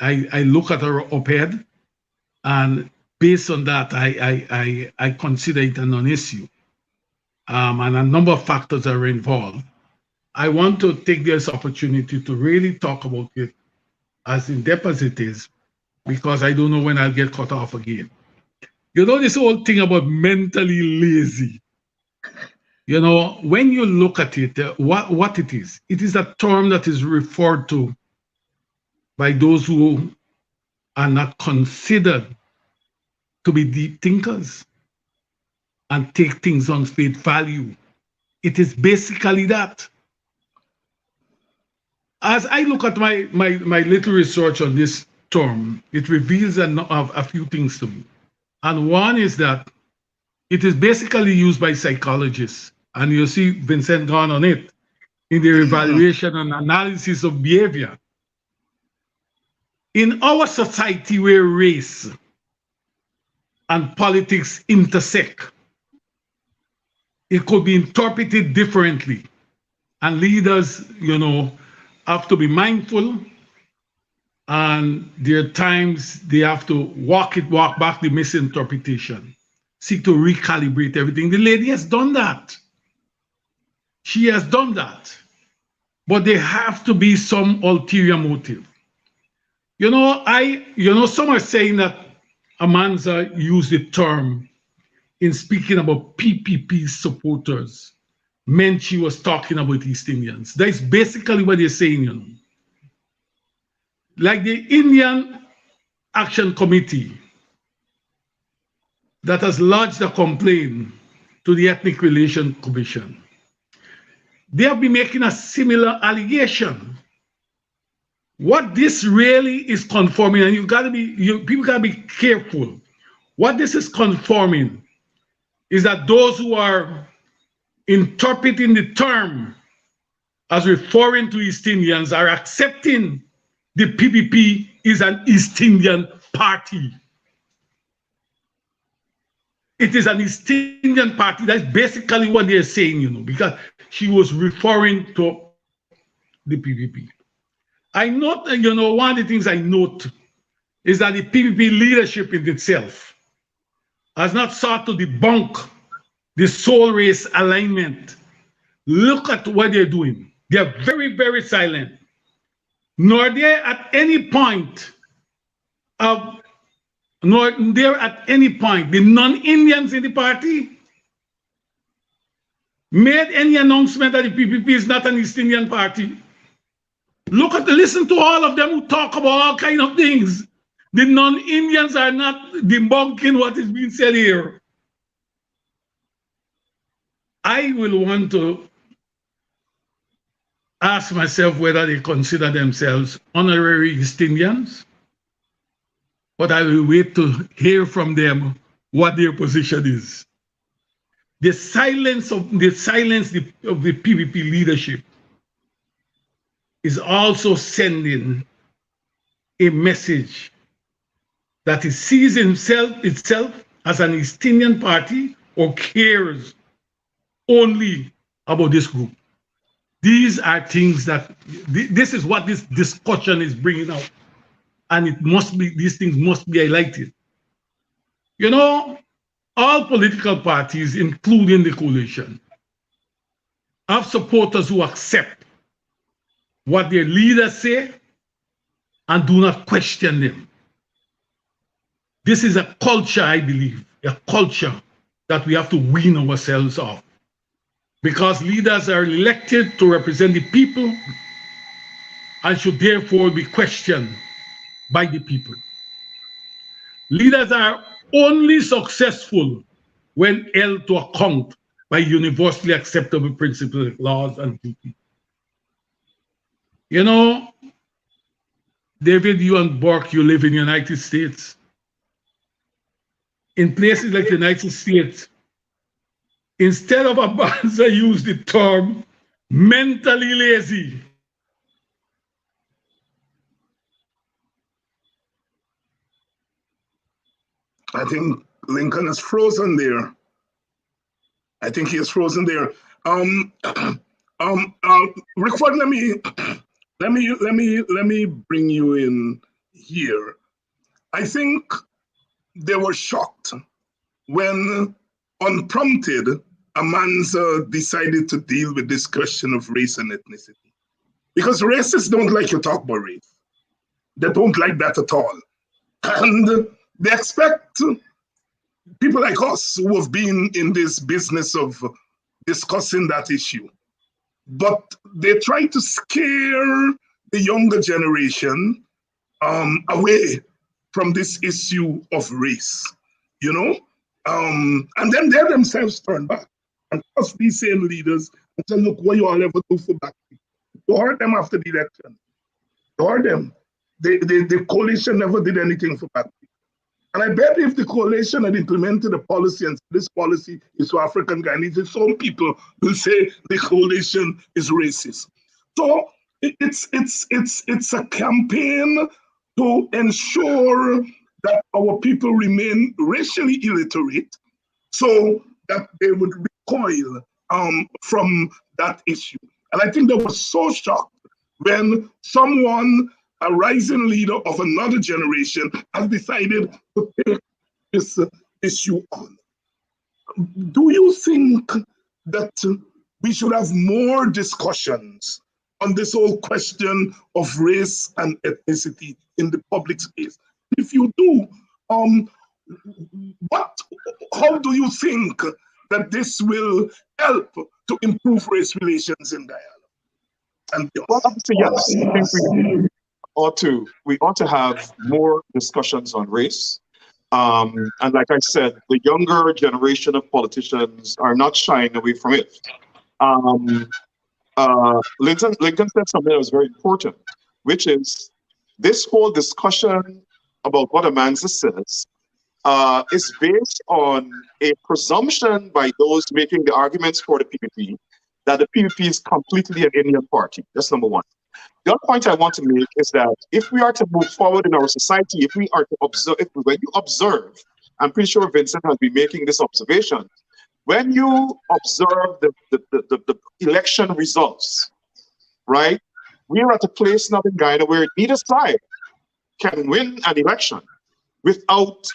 look at her op-ed, and based on that, I consider it a non-issue. And a number of factors are involved. I want to take this opportunity to really talk about it as in depth as it is, because I don't know when I'll get cut off again. You know, this whole thing about mentally lazy. You know, when you look at it, what it is a term that is referred to by those who are not considered to be deep thinkers and take things on face value. It is basically that. As I look at my little research on this term, it reveals a few things to me. And one is that it is basically used by psychologists. And you see Vincent gone on it in their evaluation and analysis of behavior. In our society where race and politics intersect, it could be interpreted differently. And leaders, you know, have to be mindful, and there are times they have to walk back the misinterpretation, seek to recalibrate everything. The lady has done that. She has done that. But there have to be some ulterior motive. You know, some are saying that Amanza used the term in speaking about PPP supporters, meant she was talking about East Indians. That's basically what they're saying, you know. Like the Indian Action Committee that has lodged a complaint to the Ethnic Relations Commission. They have been making a similar allegation. What this really is confirming, and people gotta be careful. What this is confirming is that those who are interpreting the term as referring to East Indians are accepting the PPP is an East Indian party. It is an East Indian party. That's basically what they're saying, you know, because she was referring to the PPP. I note, you know, one of the things I note is that the PPP leadership in itself has not sought to debunk the soul race alignment. Look at what they're doing. They're very, very silent. Nor there at any point the non-Indians in the party made any announcement that the PPP is not an East Indian party. Listen to all of them who talk about all kinds of things. The non-Indians are not debunking what is being said here. I will want to ask myself whether they consider themselves honorary East Indians, but I will wait to hear from them what their position is. The silence of the PPP leadership is also sending a message that it sees itself as an East Indian party or cares only about this group. These are things that, this is what this discussion is bringing out. And these things must be highlighted. You know, all political parties, including the coalition, have supporters who accept what their leaders say and do not question them. This is a culture, I believe, a culture that we have to wean ourselves off. Because leaders are elected to represent the people and should therefore be questioned by the people. Leaders are only successful when held to account by universally acceptable principles, laws, and duty. You know, David, you and Burke, you live in the United States. In places like the United States, instead of Amanza use the term mentally lazy. I think Lincoln is frozen there. I think he is frozen there. Rickford, let me bring you in here. I think they were shocked when, unprompted, Amanza decided to deal with this question of race and ethnicity. Because racists don't like to talk about race. They don't like that at all. And they expect people like us who have been in this business of discussing that issue. But they try to scare the younger generation away from this issue of race, you know? And then they themselves turn back and trust these same leaders and say, look, what you all ever do for black people. You heard them after the election. You heard them. The coalition never did anything for black people. And I bet if the coalition had implemented a policy and this policy is for African Guyanese, some people will say the coalition is racist. So it's a campaign to ensure that our people remain racially illiterate so that they would recoil from that issue. And I think they were so shocked when someone, a rising leader of another generation, has decided to take this issue on. Do you think that we should have more discussions on this whole question of race and ethnicity in the public space? If you do, how do you think that this will help to improve race relations in Guyana? And well, obviously, yes. I think we ought to have more discussions on race. And like I said, the younger generation of politicians are not shying away from it. Lincoln said something that was very important, which is this whole discussion about what Amanza says is based on a presumption by those making the arguments for the PPP that the PPP is completely an Indian party. That's number one. The other point I want to make is that if we are to move forward in our society, if we are to observe, when you observe, I'm pretty sure Vincent has been making this observation, when you observe the election results, right? We are at a place now in Guyana where neither side can win an election without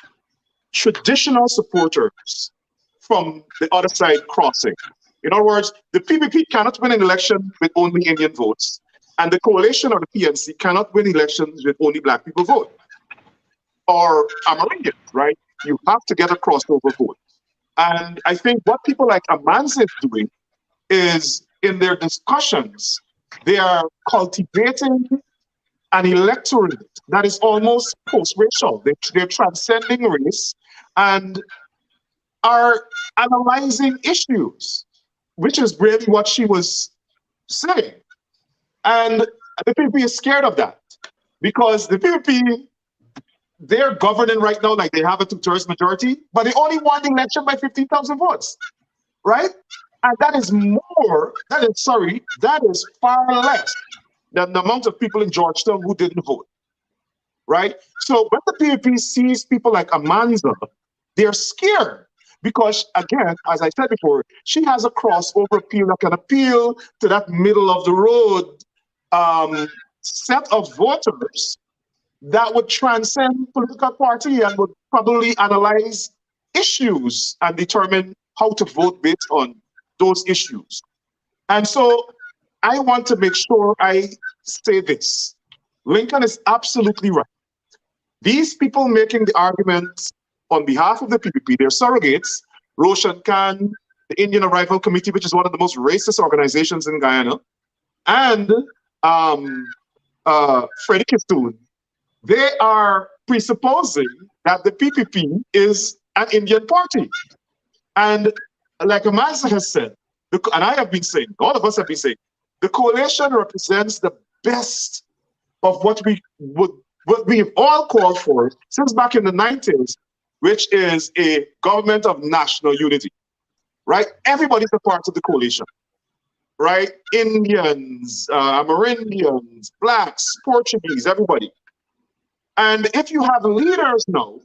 traditional supporters from the other side crossing. In other words, the PPP cannot win an election with only Indian votes, and the coalition or the PNC cannot win elections with only black people vote. Or Amerindians, right? You have to get a crossover vote. And I think what people like Amanza is doing is, in their discussions, they are cultivating an electorate that is almost post-racial. They're transcending race and are analyzing issues, which is really what she was saying. And the PPP is scared of that because the PPP, they're governing right now like they have a two-thirds majority, but they only won the election by 15,000 votes, right? And that is far less than the amount of people in Georgetown who didn't vote, right? So when the PPP sees people like Amanza, they're scared because, again, as I said before, she has a crossover appeal that can appeal to that middle of the road set of voters that would transcend political party and would probably analyze issues and determine how to vote based on those issues. And so I want to make sure I say this. Lincoln is absolutely right. These people making the arguments on behalf of the PPP, their surrogates, Roshan Khan, the Indian Arrival Committee, which is one of the most racist organizations in Guyana, and Freddie Kistoon, they are presupposing that the PPP is an Indian party. And like Amanza has said, and I have been saying, all of us have been saying, the coalition represents the best of what we've all called for since back in the 90s, which is a government of national unity, right? Everybody's a part of the coalition, right? Indians, Amerindians, blacks, Portuguese, everybody. And if you have leaders now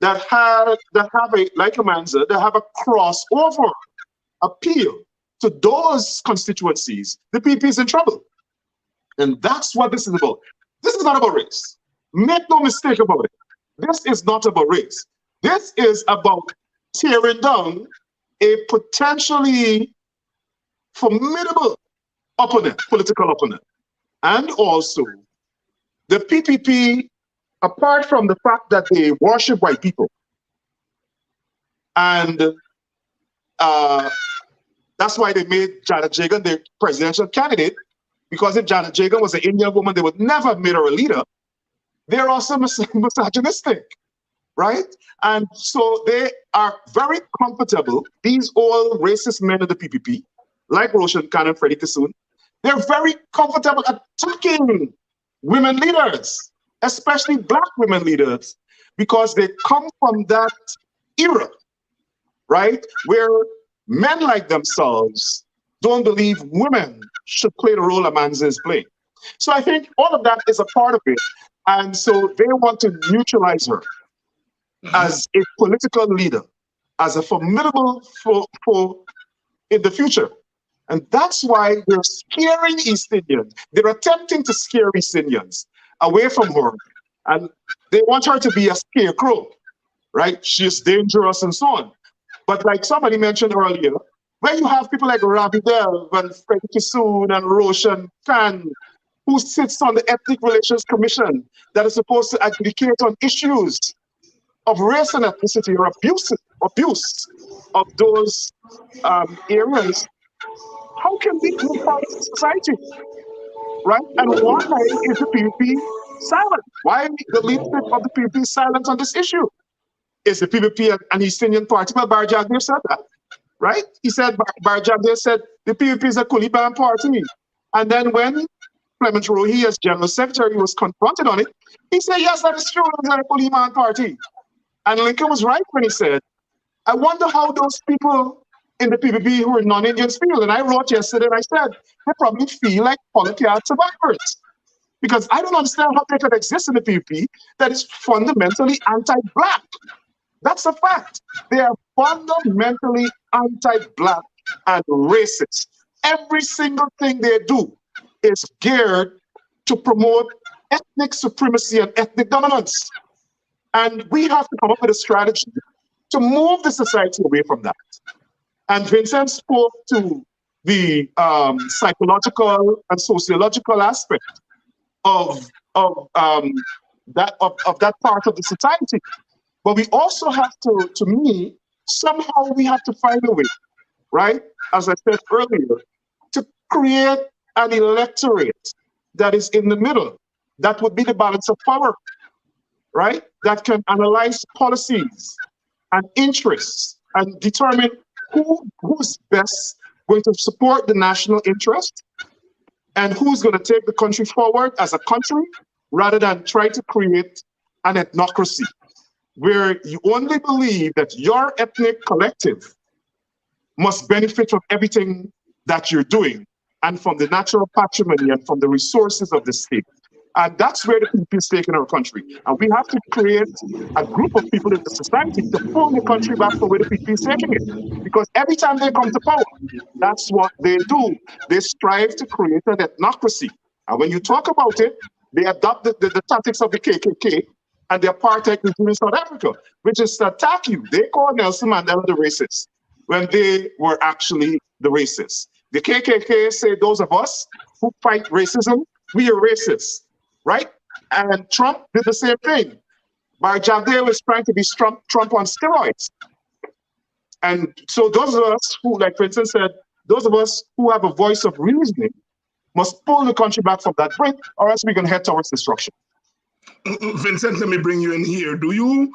that have like Amanza, that have a crossover appeal to those constituencies, the PPP is in trouble. And that's what this is about. This is not about race. Make no mistake about it. This is not about race. This is about tearing down a potentially formidable opponent, political opponent. And also, the PPP, apart from the fact that they worship white people, and that's why they made Janet Jagan their presidential candidate, because if Janet Jagan was an Indian woman, they would never have made her a leader. They're also misogynistic, right? And so they are very comfortable, these all racist men of the PPP, like Roshan Khan and Freddie Kissoon, they're very comfortable attacking women leaders, especially Black women leaders, because they come from that era, right? Where men like themselves don't believe women should play the role a man is playing. So I think all of that is a part of it. And so they want to neutralize her as a political leader, as a formidable foe in the future. And that's why they're scaring East Indians. They're attempting to scare East Indians away from her. And they want her to be a scarecrow, right? She's dangerous and so on. But like somebody mentioned earlier, when you have people like Ravi Dev and Freddie Kissoon and Roshan Khan, who sits on the Ethnic Relations Commission that is supposed to advocate on issues of race and ethnicity or abuse of those areas, how can we move forward as a society, right? And why is the PPP silent? Why the leadership of the PPP silent on this issue? Is the PPP an East Indian party? Well, Bar Jagdev said that, right? He said, Bar Jagdev said the PPP is a Kuliban party. And then when Clement Rohi, as General Secretary, was confronted on it, he said, yes, that is true, it was a Kuliban party. And Lincoln was right when he said, I wonder how those people in the PPP who are non-Indians feel. And I wrote yesterday, and I said, they probably feel like polycat survivors. Because I don't understand how they could exist in the PPP that is fundamentally anti-Black. That's a fact. They are fundamentally anti-Black and racist. Every single thing they do is geared to promote ethnic supremacy and ethnic dominance. And we have to come up with a strategy to move the society away from that. And Vincent spoke to the psychological and sociological aspect of that part of the society. But we also have to me, somehow we have to find a way, right? As I said earlier, to create an electorate that is in the middle. That would be the balance of power, right? That can analyze policies and interests and determine who's best going to support the national interest and who's going to take the country forward as a country rather than try to create an ethnocracy where you only believe that your ethnic collective must benefit from everything that you're doing and from the natural patrimony and from the resources of the state. And that's where the people is taking our country. And we have to create a group of people in the society to pull the country back from where the people is taking it. Because every time they come to power, that's what they do. They strive to create an ethnocracy. And when you talk about it, they adopt the tactics of the KKK and the apartheid regime in South Africa, which is to attack you. They call Nelson Mandela the racist when they were actually the racists. The KKK say those of us who fight racism, we are racists. Right? And Trump did the same thing. Bar Jagdev is trying to be Trump on steroids. And so those of us who, like Vincent said, those of us who have a voice of reasoning must pull the country back from that brink, or else we're going to head towards destruction. Vincent, let me bring you in here. Do you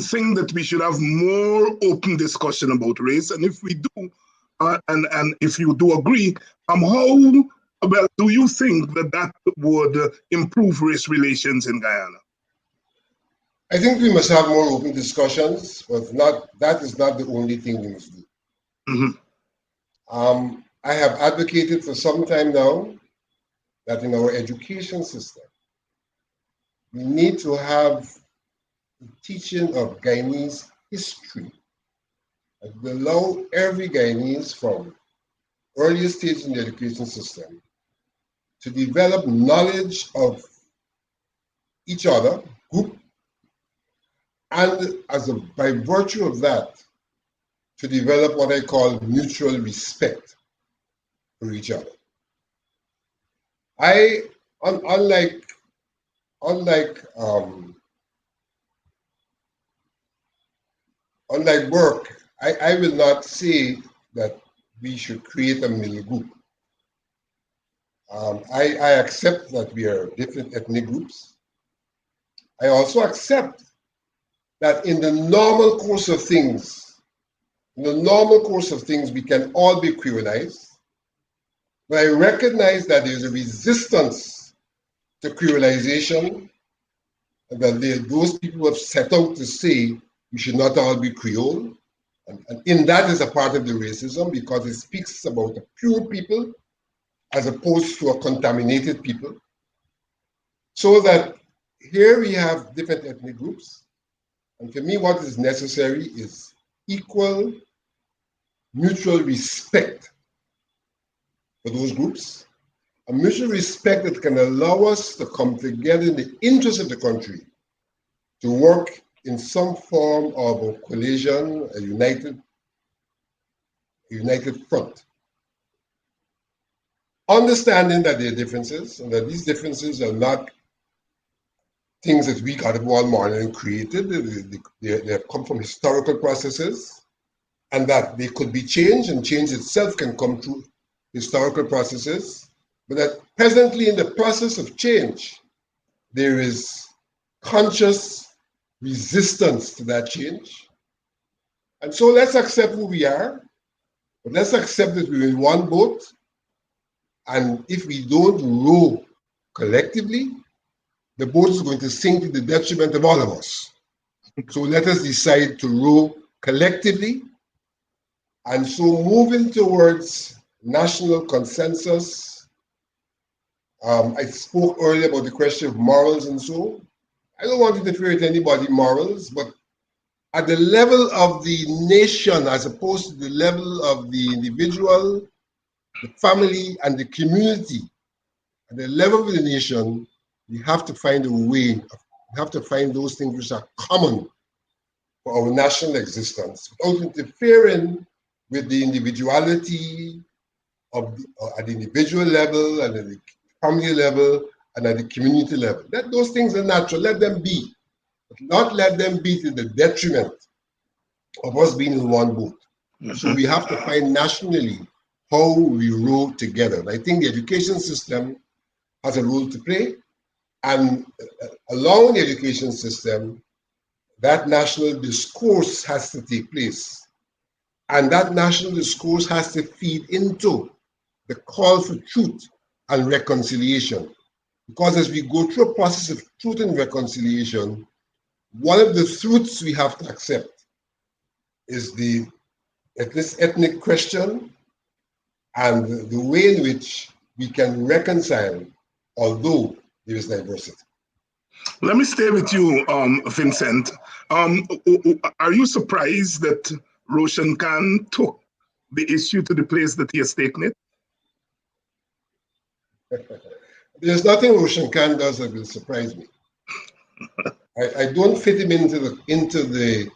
think that we should have more open discussion about race? And if we do, and if you do agree, how well, do you think that would improve race relations in Guyana? I think we must have more open discussions, but that is not the only thing we must do. Mm-hmm. I have advocated for some time now that in our education system, we need to have the teaching of Guyanese history and allow every Guyanese from earlier stage in the education system to develop knowledge of each other, group, and by virtue of that, to develop what I call mutual respect for each other. Unlike Burke, I will not say that we should create a mini group. I accept that we are different ethnic groups. I also accept that in the normal course of things, we can all be Creolized. But I recognize that there's a resistance to Creolization, and that those people who have set out to say we should not all be Creole. And in that is a part of the racism, because it speaks about a pure people as opposed to a contaminated people. So that here we have different ethnic groups. And for me, what is necessary is equal mutual respect for those groups, a mutual respect that can allow us to come together in the interest of the country to work in some form of a coalition, a united front. Understanding that there are differences, and that these differences are not things that we got up one morning and created. They have come from historical processes, and that they could be changed, and change itself can come through historical processes. But that presently in the process of change, there is conscious resistance to that change. And so let's accept who we are, but let's accept that we're in one boat. And if we don't row collectively, the boat is going to sink to the detriment of all of us. So let us decide to row collectively. And so moving towards national consensus. I spoke earlier about the question of morals and so. I don't want to interfere with anybody's morals, but at the level of the nation, as opposed to the level of the individual, the family, and the community, at the level of the nation, we have to find a way, we have to find those things which are common for our national existence, without interfering with the individuality of at the individual level, and at the family level, and at the community level. Let those things are natural, let them be, but not let them be to the detriment of us being in one boat. So we have to find nationally how we row together. And I think the education system has a role to play, and along the education system, that national discourse has to take place. And that national discourse has to feed into the call for truth and reconciliation. Because as we go through a process of truth and reconciliation, one of the truths we have to accept is this ethnic question and the way in which we can reconcile, although there is diversity. Let me stay with you, Vincent. Are you surprised that Roshan Khan took the issue to the place that he has taken it? There's nothing Roshan Khan does that will surprise me. I don't fit him into the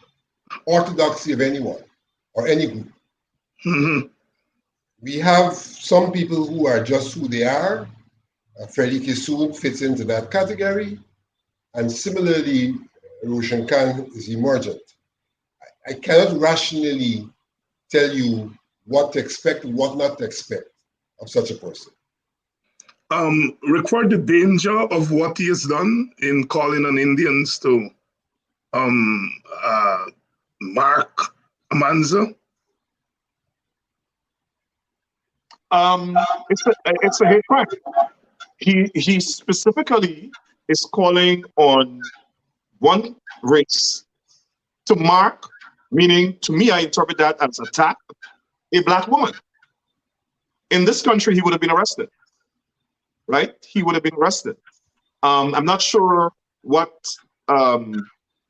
orthodoxy of anyone or any group. Mm-hmm. We have some people who are just who they are. Freddie Kissoon fits into that category. And similarly, Roshan Khan is emergent. I cannot rationally tell you what to expect and what not to expect of such a person. Record the danger of what he has done in calling on Indians to mark Amanza? It's a hate crime. He specifically is calling on one race to mark, meaning to me, I interpret that as attack a Black woman. In this country, he would have been arrested, right? He would have been arrested. I'm not sure what, or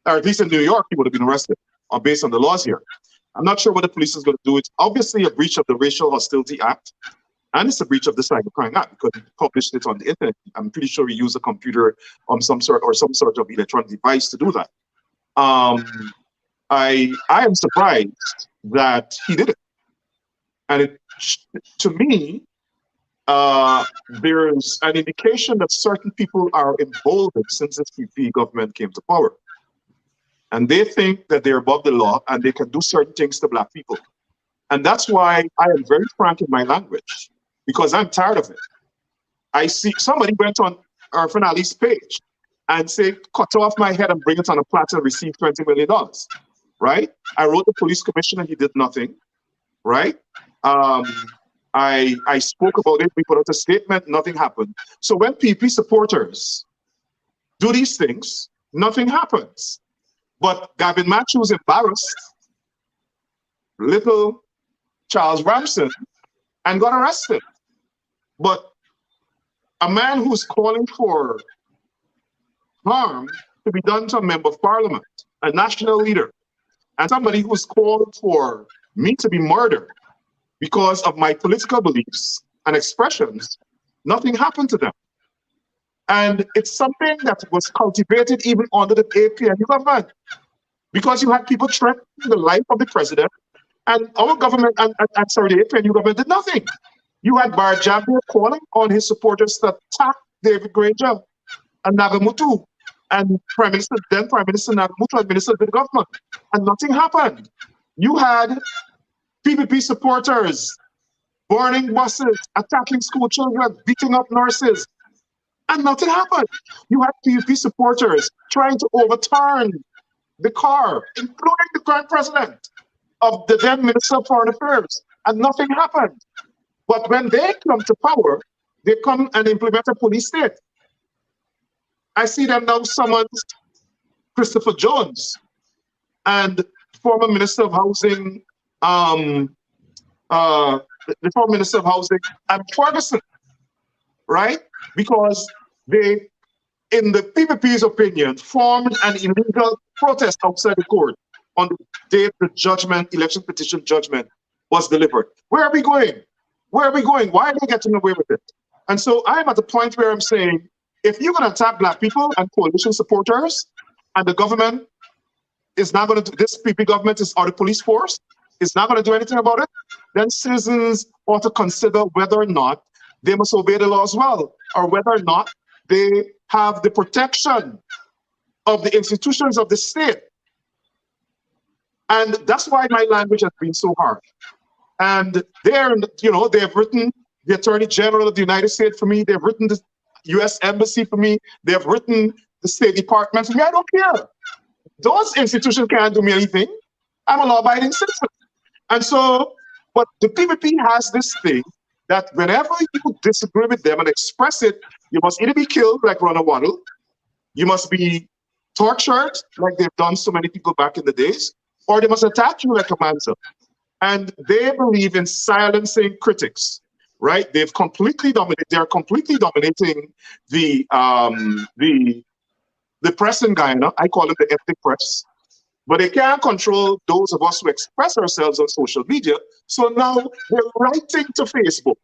at least in New York, he would have been arrested based on the laws here. I'm not sure what the police is going to do. It's obviously a breach of the Racial Hostility Act, and it's a breach of the Cybercrime Act because he published it on the internet. I'm pretty sure he used a computer of some sort or some sort of electronic device to do that. I am surprised that he did it. And to me, there's an indication that certain people are emboldened since this PP government came to power. And they think that they're above the law and they can do certain things to Black people. And that's why I am very frank in my language, because I'm tired of it. I see somebody went on our Finale's page and say, cut off my head and bring it on a platter and receive $20 million, right? I wrote the police commissioner, he did nothing, right? I spoke about it, we put out a statement, nothing happened. So when PP supporters do these things, nothing happens. But Gavin Matthews embarrassed little Charles Ramson and got arrested. But a man who's calling for harm to be done to a member of parliament, a national leader, and somebody who's called for me to be murdered because of my political beliefs and expressions, nothing happened to them. And it's something that was cultivated even under the APNU government, because you had people threatening the life of the president, and our government, the APNU government did nothing. You had Bar Jambir calling on his supporters to attack David Granger and Nagamutu, and then Prime Minister Nagamutu administered the government, and nothing happened. You had PPP supporters burning buses, attacking school children, beating up nurses, and nothing happened. You had PPP supporters trying to overturn the car, including the current president of the then Minister of Foreign Affairs, and nothing happened. But when they come to power, they come and implement a police state. I see them now summons Christopher Jones and former Minister of Housing, the former Minister of Housing, and Ferguson, right? Because they, in the PPP's opinion, formed an illegal protest outside the court on the day the judgment, election petition judgment was delivered. Where are we going? Where are we going? Why are they getting away with it? And so I'm at the point where I'm saying, if you're going to attack Black people and coalition supporters, and the government is not going to, this PP government is, or the police force is not going to do anything about it, then citizens ought to consider whether or not they must obey the law as well, or whether or not they have the protection of the institutions of the state. And that's why my language has been so hard. And they're, you know, they've written the Attorney General of the United States for me, they've written the US Embassy for me, they've written the State Department for me. I don't care. Those institutions can't do me anything. I'm a law-abiding citizen. And so, but the PPP has this thing that whenever you disagree with them and express it, you must either be killed like Ronald Waddle, you must be tortured like they've done so many people back in the days, or they must attack you like a manser. And they believe in silencing critics, right? They've completely dominated. They're completely dominating the press in Guyana. I call it the ethnic press, but they can't control those of us who express ourselves on social media. So now they're writing to Facebook,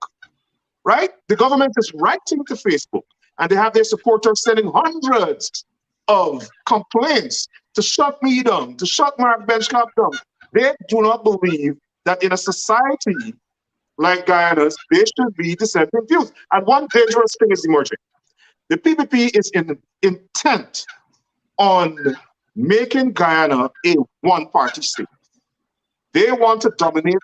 right? The government is writing to Facebook, and they have their supporters sending hundreds of complaints to shut me down, to shut Mark Benchcap down. They do not believe that in a society like Guyana's, they should be dissenting views. And one dangerous thing is emerging. The PPP is intent on making Guyana a one-party state. They want to dominate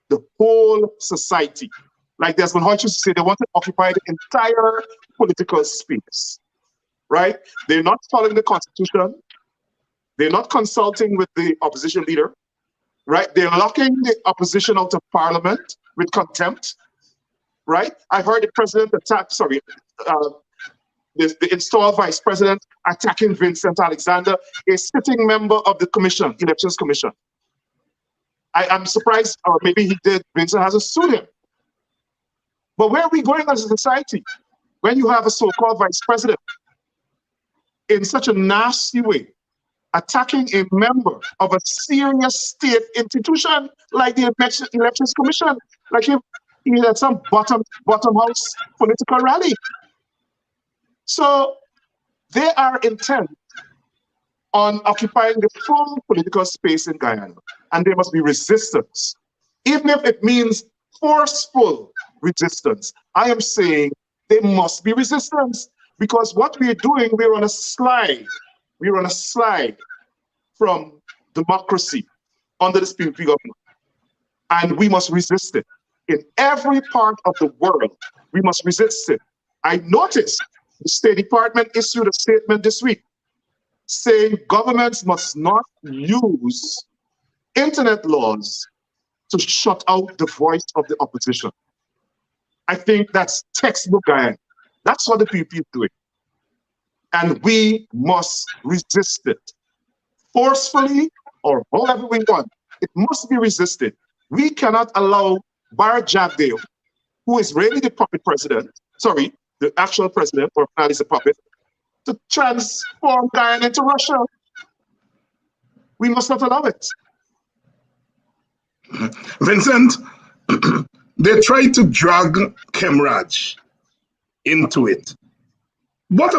the whole society. Like Desmond Hoyt used to say, they want to occupy the entire political space, right? They're not following the Constitution. They're not consulting with the opposition leader, right? They're locking the opposition out of parliament with contempt, right? I heard the president attack, the installed vice president attacking Vincent Alexander, a sitting member of the commission, elections commission. I'm surprised, or maybe he did, Vincent hasn't sued him. But where are we going as a society when you have a so-called vice president in such a nasty way, attacking a member of a serious state institution like the Elections Commission, like he had some bottom house political rally. So they are intent on occupying the full political space in Guyana. And there must be resistance. Even if it means forceful resistance, I am saying there must be resistance, because what we are doing, we're on a slide. We're on a slide from democracy under this PPP government. And we must resist it. In every part of the world, we must resist it. I noticed the State Department issued a statement this week saying governments must not use internet laws to shut out the voice of the opposition. I think that's textbook Guyana. That's what the PPP is doing. And we must resist it forcefully or however we want. It must be resisted. We cannot allow Bar Jagdeo, who is really the puppet president, sorry, the actual president, or now is a puppet, to transform Guyana into Russia. We must not allow it. Vincent, they tried to drag Kemraj into it. What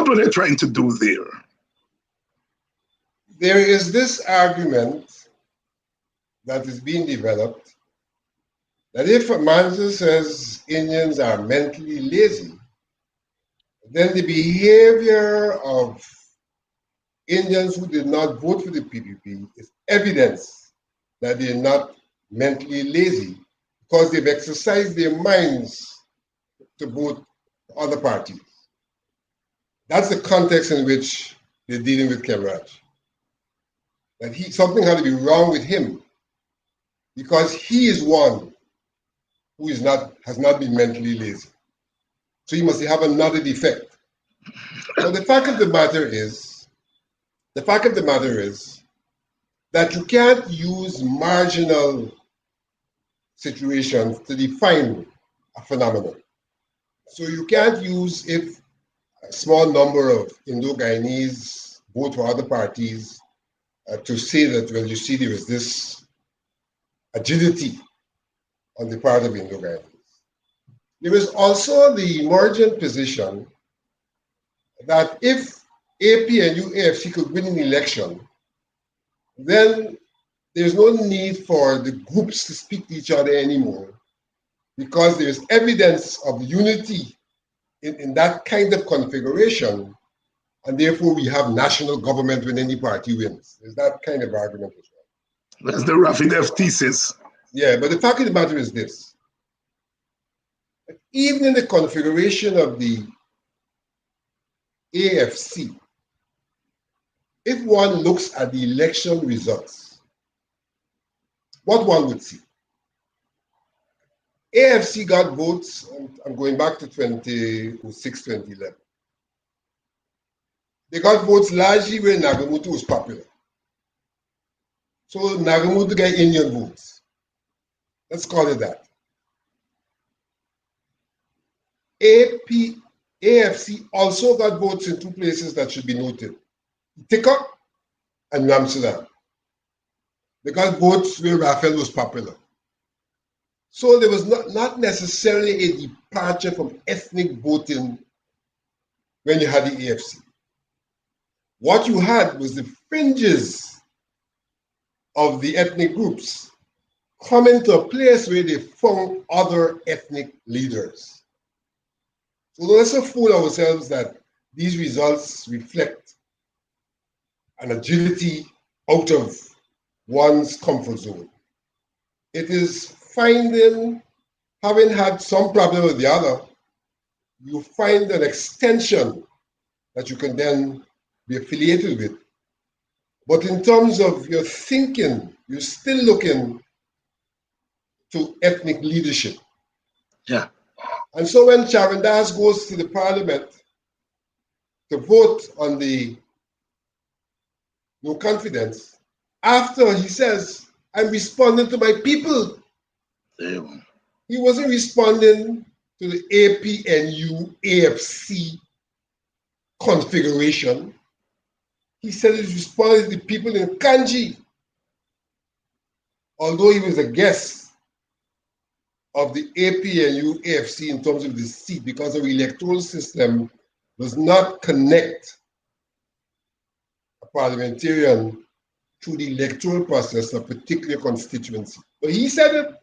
were they trying to do there? There is this argument that is being developed that if Manzo says Indians are mentally lazy, then the behavior of Indians who did not vote for the PPP is evidence that they're not mentally lazy because they've exercised their minds to vote for other parties. That's the context in which they're dealing with Kemraj. That something had to be wrong with him because he is one who has not been mentally lazy. So he must have another defect. So the fact of the matter is that you can't use marginal situations to define a phenomenon. So you can't use if a small number of Indo-Guyanese vote for other parties to say that, well, you see, there is this agility on the part of Indo-Guyanese. There is also the emergent position that if APNU AFC could win an election, then there's no need for the groups to speak to each other anymore because there's evidence of unity in that kind of configuration, and therefore we have national government when any party wins. There's that kind of argument as well. That's the Rafidef thesis. Yeah, but the fact of the matter is this. Even in the configuration of the AFC, if one looks at the election results, what one would see. AFC got votes, and I'm going back to 2006, 2011. They got votes largely where Nagamutu was popular. So Nagamutu got Indian votes. Let's call it that. AFC also got votes in two places that should be noted. Tika and New Amsterdam. They got votes where Raphael was popular. So there was not necessarily a departure from ethnic voting when you had the AFC. What you had was the fringes of the ethnic groups coming to a place where they found other ethnic leaders. So let's not fool ourselves that these results reflect an agility out of one's comfort zone. It is finding, having had some problem with the other, you find an extension that you can then be affiliated with. But in terms of your thinking, you're still looking to ethnic leadership. Yeah. And so when Charandas goes to the parliament to vote on the no confidence, after he says, I'm responding to my people. Damn. He wasn't responding to the APNU AFC configuration. He said he's responding to the people in Kanji. Although he was a guest of the APNU AFC in terms of the seat, because our electoral system does not connect a parliamentarian through the electoral process of a particular constituency. But he said it.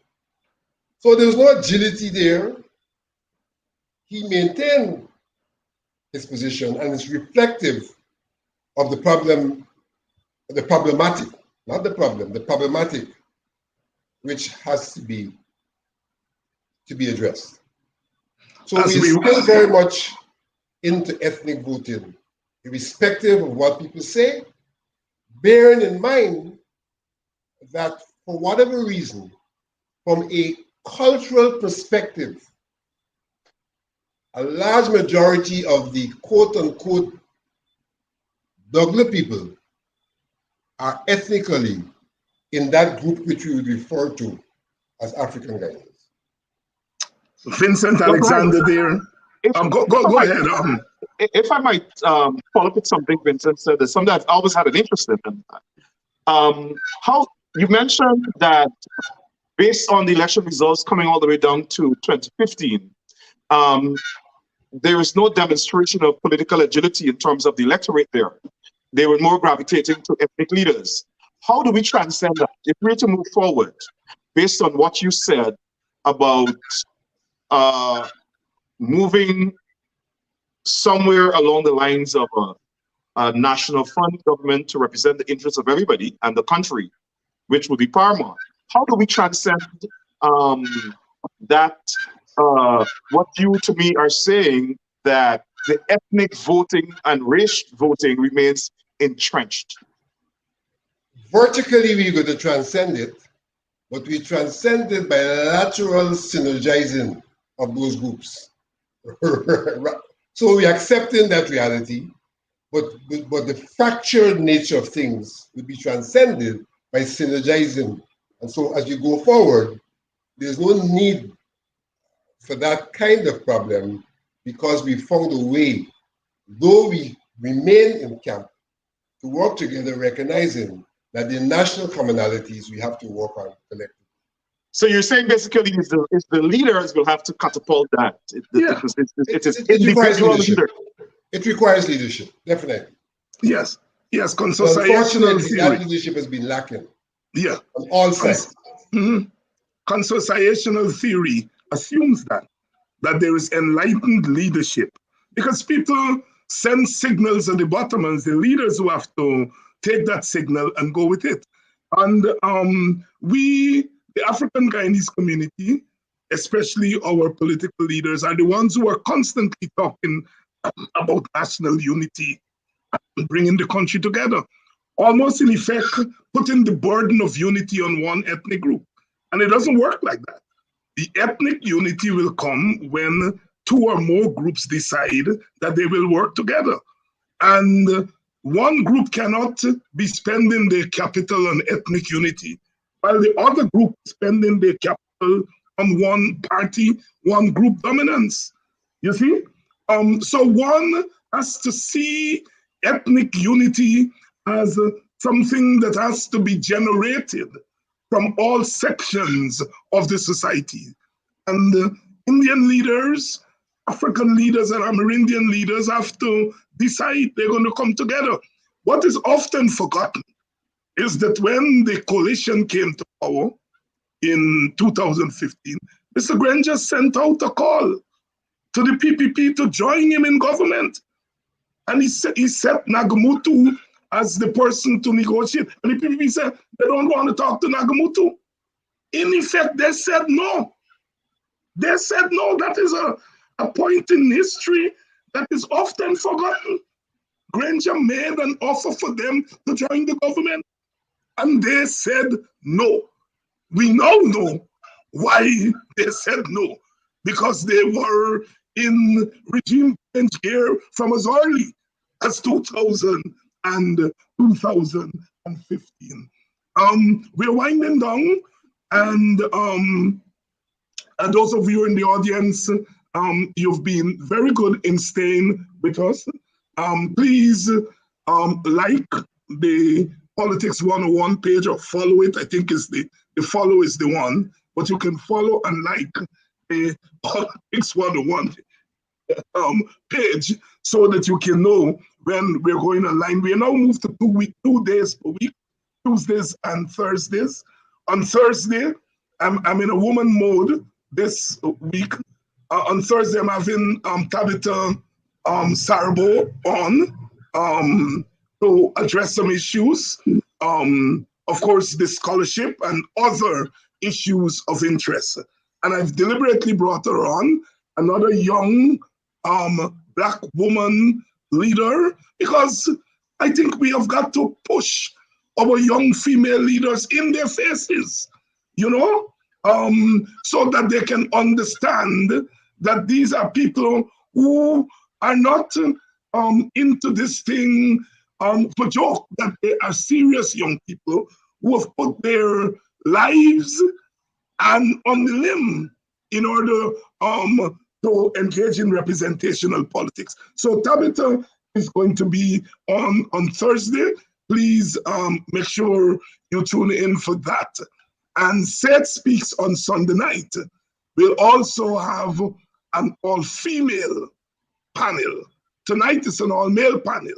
So there was no agility there. He maintained his position, and it's reflective of the problem, the problematic, not the problem, the problematic, which has to be addressed. So we're still very much into ethnic voting, irrespective of what people say, bearing in mind that for whatever reason, from a cultural perspective, a large majority of the quote-unquote Douglas people are ethnically in that group which we would refer to as African Ghanaians. Vincent Alexander there. Go ahead. If I might follow up with something Vincent said, there's something I've always had an interest in. How you mentioned that based on the election results coming all the way down to 2015, there is no demonstration of political agility in terms of the electorate there. They were more gravitating to ethnic leaders. How do we transcend that? If we're to move forward, based on what you said about moving somewhere along the lines of a national front government to represent the interests of everybody and the country, which would be paramount. How do we transcend that, what you to me are saying, that the ethnic voting and race voting remains entrenched? Vertically, we're going to transcend it, but we transcend it by lateral synergizing of those groups. So we're accepting that reality, but the fractured nature of things will be transcended by synergizing. And so as you go forward, there's no need for that kind of problem, because we found a way, though we remain in camp, to work together, recognizing that the national commonalities we have to work on collectively. So you're saying basically is the leaders will have to catapult that. It requires leadership. It requires leadership, definitely. Yes, consociational theory. That leadership has been lacking. Yeah. On all sides. Consociational theory assumes that there is enlightened leadership, because people send signals at the bottom, and the leaders who have to take that signal and go with it. And we, the African Guyanese community, especially our political leaders, are the ones who are constantly talking about national unity and bringing the country together, almost in effect putting the burden of unity on one ethnic group. And it doesn't work like that. The ethnic unity will come when two or more groups decide that they will work together. And one group cannot be spending their capital on ethnic unity, while the other group is spending their capital on one party, one group dominance. You see? So one has to see ethnic unity as something that has to be generated from all sections of the society. And Indian leaders, African leaders, and Amerindian leaders have to decide they're going to come together. What is often forgotten is that when the coalition came to power in 2015, Mr. Granger sent out a call to the PPP to join him in government. And he set Nagamutu as the person to negotiate. And the PPP said they don't want to talk to Nagamutu. In effect, they said no. They said no. That is a point in history that is often forgotten. Granger made an offer for them to join the government, and they said no. We now know why they said no, because they were in regime change here from as early as 2000 and 2015. We're winding down, and those of you in the audience, you've been very good in staying with us. Please like the Politics 101 page or follow it. I think is the follow is the one, but you can follow and like the Politics 101 page so that you can know when we're going online. We are now moved to 2 days per week, Tuesdays and Thursdays. On Thursday, I'm in a woman mode this week. On Thursday, I'm having Tabitha Sarbo on to address some issues. Of course, the scholarship and other issues of interest. And I've deliberately brought her on, another young Black woman leader, because I think we have got to push our young female leaders in their faces, you know, so that they can understand that these are people who are not into this thing for joke, that they are serious young people who have put their lives and on the limb in order to engage in representational politics. So Tabitha is going to be on Thursday. Please make sure you tune in for that. And Seth Speaks on Sunday night. We'll also have an all-female panel. Tonight is an all-male panel.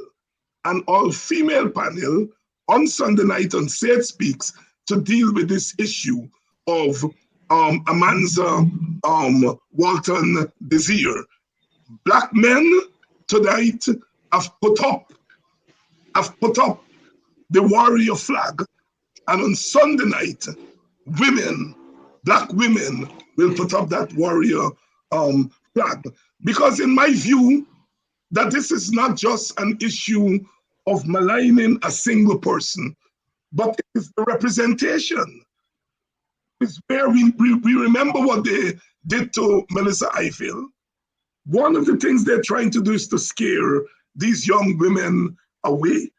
An all-female panel on Sunday night on Seth Speaks to deal with this issue of Amanza Walton Desir. Black men tonight have put up the warrior flag, and on Sunday night, women, Black women, will put up that warrior flag. Because in my view, that this is not just an issue of maligning a single person, but it is the representation. It's where we remember what they did to Melissa Ifill. One of the things they're trying to do is to scare these young women away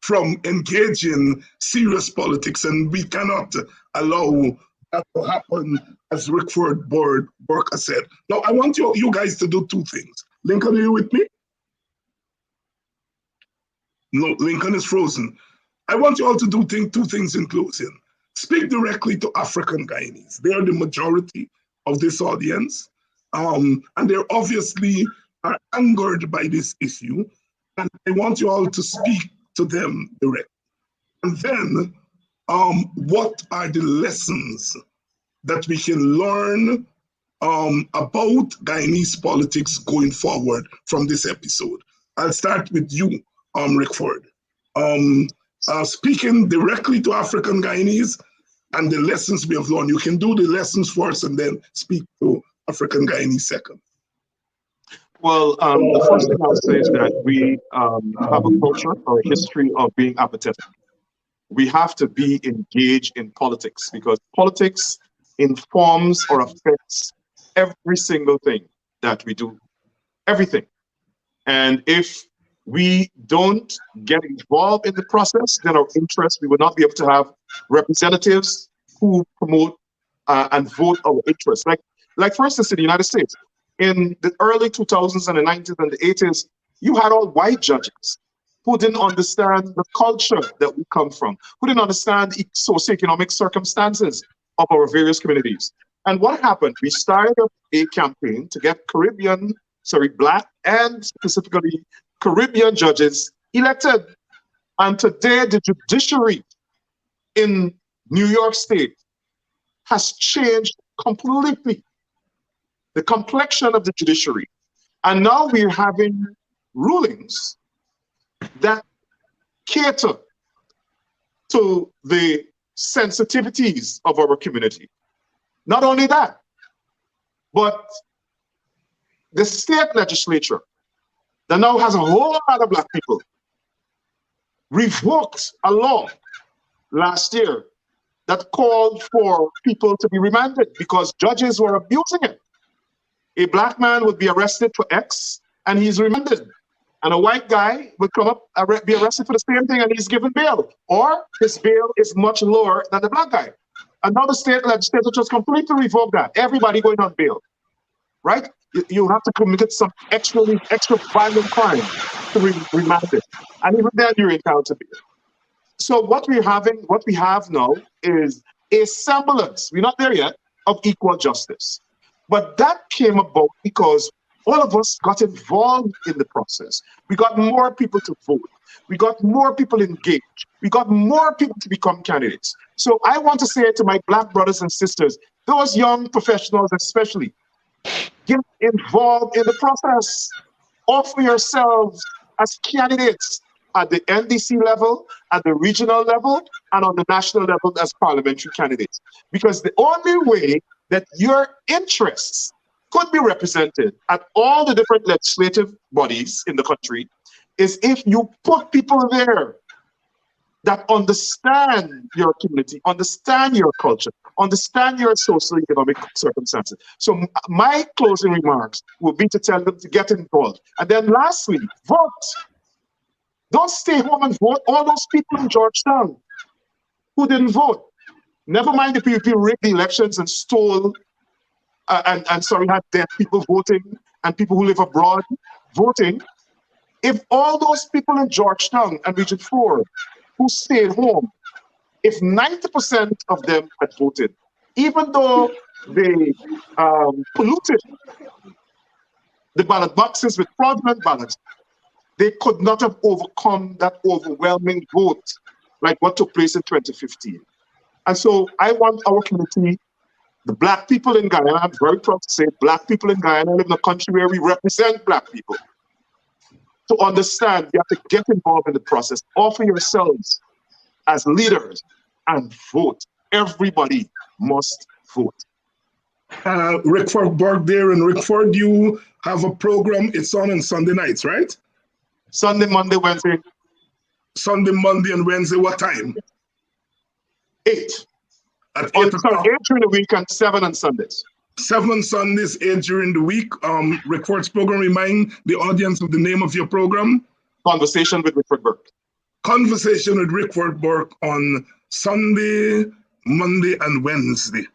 from engaging serious politics, and we cannot allow that to happen, as Rickford Burke said. Now, I want you guys to do two things. Lincoln, are you with me? No, Lincoln is frozen. I want you all to do two things in closing. Speak directly to African Guyanese. They are the majority of this audience, and they're obviously are angered by this issue, and I want you all to speak to them directly. And then, what are the lessons that we can learn about Guyanese politics going forward from this episode? I'll start with you, Rickford. Speaking directly to African Guyanese and the lessons we have learned. You can do the lessons first and then speak to African Guyanese second. Well, the first thing I'll say is that we have a culture or a history of being apathetic. We have to be engaged in politics because politics informs or affects every single thing that we do, everything. And if we don't get involved in the process, then our interests, we would not be able to have representatives who promote and vote our interests. Like for instance, in the United States, in the early 2000s and the 90s and the 80s, you had all white judges who didn't understand the culture that we come from, who didn't understand the socioeconomic circumstances of our various communities. And what happened? We started a campaign to get Black and specifically Caribbean judges elected. And today, the judiciary in New York State has changed completely. The complexion of the judiciary. And now we're having rulings that cater to the sensitivities of our community. Not only that, but the state legislature that now has a whole lot of Black people revoked a law last year that called for people to be remanded because judges were abusing it. A Black man would be arrested for X and he's remanded. And a white guy would come up, be arrested for the same thing and he's given bail. Or his bail is much lower than the Black guy. And now the state legislature just completely revoked that. Everybody going on bail, right? You have to commit some extra violent crime to be remanded. And even then you're entitled to bail. So what we have now is a semblance, we're not there yet, of equal justice. But that came about because all of us got involved in the process. We got more people to vote. We got more people engaged. We got more people to become candidates. So I want to say to my Black brothers and sisters, those young professionals especially, get involved in the process. Offer yourselves as candidates at the NDC level, at the regional level, and on the national level as parliamentary candidates. Because the only way that your interests could be represented at all the different legislative bodies in the country is if you put people there that understand your community, understand your culture, understand your socio-economic circumstances. So my closing remarks will be to tell them to get involved. And then lastly, vote. Don't stay home and vote. All those people in Georgetown who didn't vote, never mind the people who rigged the elections and stole and had dead people voting and people who live abroad voting. If all those people in Georgetown and Region 4 who stayed home, if 90% of them had voted, even though they polluted the ballot boxes with fraudulent ballots, they could not have overcome that overwhelming vote like what took place in 2015. And so I want our community, the Black people in Guyana, I'm very proud to say Black people in Guyana live in a country where we represent Black people, to understand you have to get involved in the process. Offer yourselves as leaders and vote. Everybody must vote. Rickford Burke there in Rickford, you have a program. It's on Sunday nights, right? Sunday, Monday, Wednesday. Sunday, Monday, and Wednesday. What time? 8. At 8 o'clock. 8 during the week and 7 on Sundays. 7 Sundays, 8 during the week. Rickford's program, remind the audience of the name of your program. Conversation with Rickford Burke. Conversation with Rickford Burke on Sunday, Monday, and Wednesday.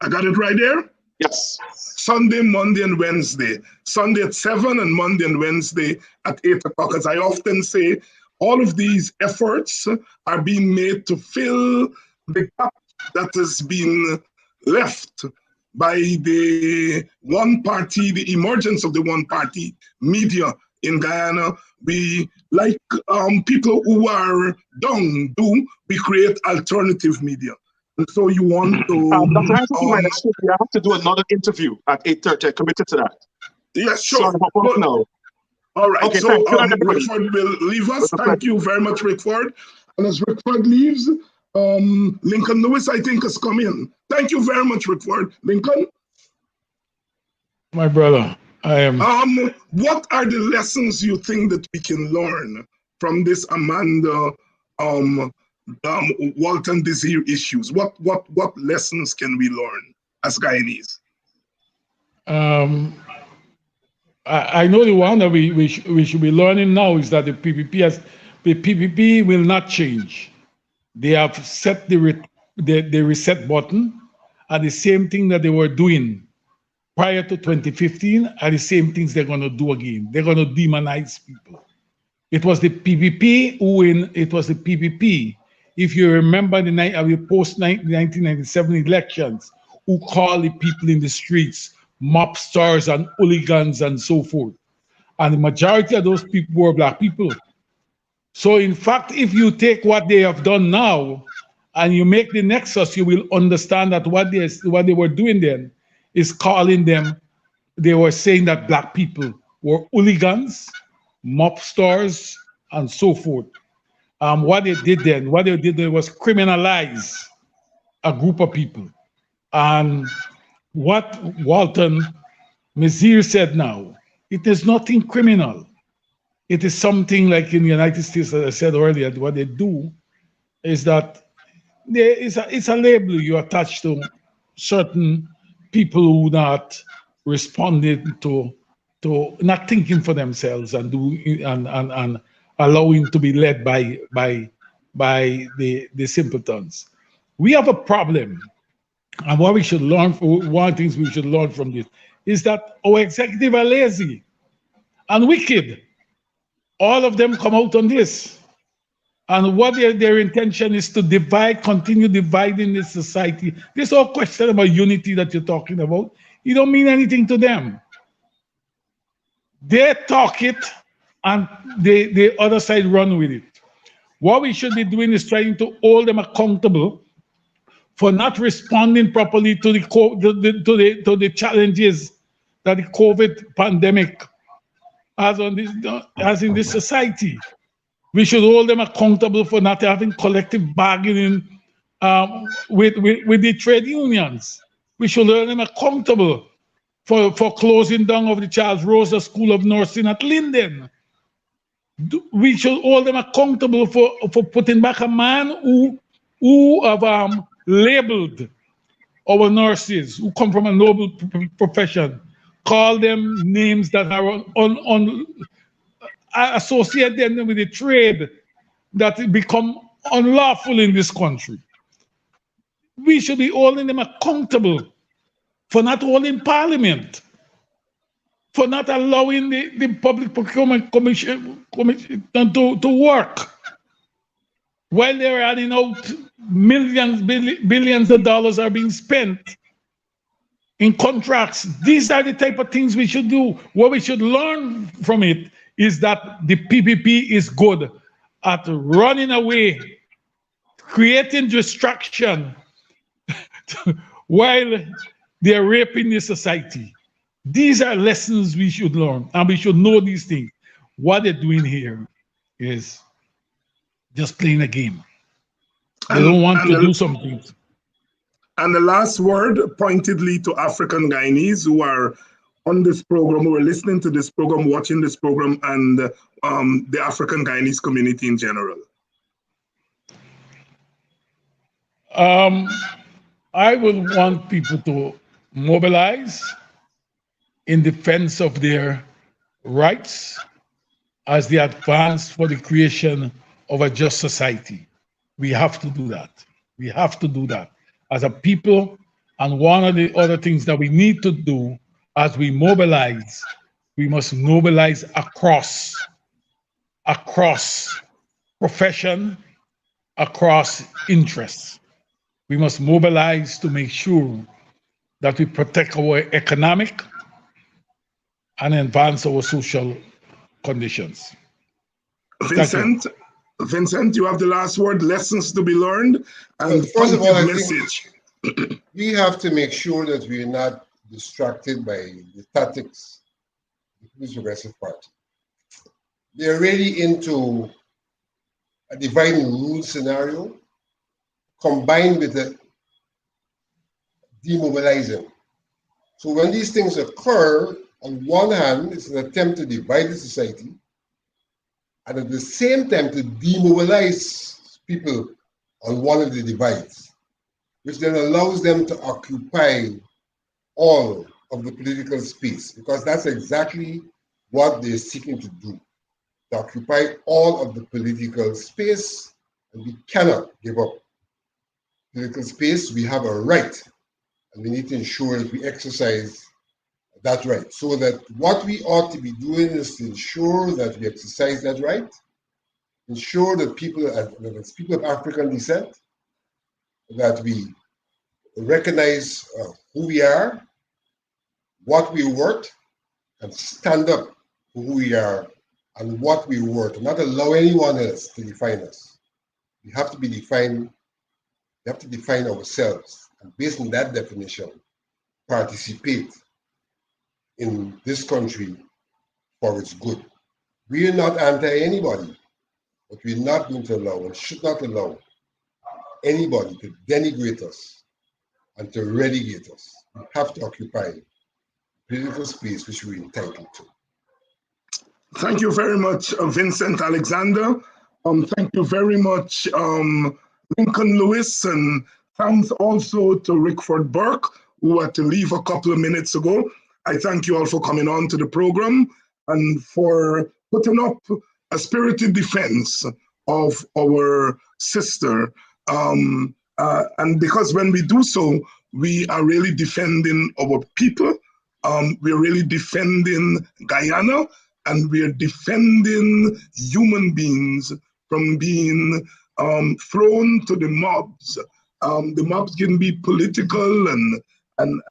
I got it right there? Yes. Sunday, Monday, and Wednesday. Sunday at 7 and Monday and Wednesday at 8 o'clock. As I often say, all of these efforts are being made to fill the gap that has been left by the one party, the emergence of the one party media in Guyana. We, like people who are down do, we create alternative media. And so you want to... Dr. Hanson, I have to do another interview at 8:30. I committed to that. Yes, sure. So, no. All right, okay, so Rickford will leave us. Thank you very much, Rickford. And as Rickford leaves, Lincoln Lewis, I think, has come in. Thank you very much, Rickford. Lincoln? My brother, I am... what are the lessons you think that we can learn from this Amanda Walton Desir issues? What lessons can we learn as Guyanese? I know the one that we should be learning now is that the PPP will not change. They have set the reset button, and the same thing that they were doing prior to 2015 are the same things they're going to do again. They're going to demonize people. It was the PPP if you remember the post-1997 elections, who called the people in the streets mobsters and hooligans and so forth. And the majority of those people were Black people. So in fact, if you take what they have done now and you make the nexus, you will understand that what they were doing then is calling them, they were saying that Black people were hooligans, mobsters, and so forth. What they did then was criminalize a group of people. And what Walton Desir said now, it is nothing criminal. It is something like in the United States, as I said earlier, what they do is that it's a label you attach to certain people who not responded to not thinking for themselves and allowing to be led by the simpletons. We have a problem, and what we should learn, one of the things we should learn from this is that our executive are lazy and wicked. All of them come out on this. And what their intention is to continue dividing this society. This whole question about unity that you're talking about, it don't mean anything to them. They talk it and the other side run with it. What we should be doing is trying to hold them accountable for not responding properly to the challenges that the COVID pandemic has in this society. We should hold them accountable for not having collective bargaining with the trade unions. We should hold them accountable for closing down of the Charles Rosa School of Nursing at Linden. We should hold them accountable for putting back a man who have labeled our nurses who come from a noble profession, call them names that are associate them with the trade that become unlawful in this country. We should be holding them accountable for not holding parliament, for not allowing the Public Procurement Commission to work while they're adding out billions of dollars are being spent in contracts. These are the type of things we should do. What we should learn from it is that the PPP is good at running away, creating distraction while they're raping the society. These are lessons we should learn, and we should know these things. What they're doing here is just playing a game. They don't want to do something. And the last word pointedly to African Guyanese who are on this program, who are listening to this program, watching this program, and the African Guyanese community in general. I would want people to mobilize in defense of their rights as they advance for the creation of a just society. We have to do that. We have to do that as a people. And one of the other things that we need to do as we mobilize, we must mobilize across profession, across interests. We must mobilize to make sure that we protect our economic and advance our social conditions. Vincent, you have the last word, lessons to be learned, and first of all, I message. think we have to make sure that we're not distracted by the tactics of the Progressive Party. They're really into a divide and rule scenario combined with the demobilizing. So when these things occur, on one hand, it's an attempt to divide the society, and at the same time to demobilize people on one of the divides, which then allows them to occupy all of the political space, because that's exactly what they're seeking to do, to occupy all of the political space, and we cannot give up political space. We have a right, and we need to ensure that we exercise that right. So that what we ought to be doing is to ensure that we exercise that right, ensure that people of African descent, that we recognize who we are, what we're worth, and stand up for who we are and what we're worth, and not allow anyone else to define us. We have to be defined. We have to define ourselves, and based on that definition, participate in this country for its good. We are not anti anybody, but we're not going to allow and should not allow anybody to denigrate us and to relegate us. We have to occupy political space which we're entitled to. Thank you very much, Vincent Alexander. Thank you very much, Lincoln Lewis, and thanks also to Rickford Burke, who had to leave a couple of minutes ago. I thank you all for coming on to the program and for putting up a spirited defense of our sister. And because when we do so, we are really defending our people. We're really defending Guyana, and we're defending human beings from being thrown to the mobs. The mobs can be political and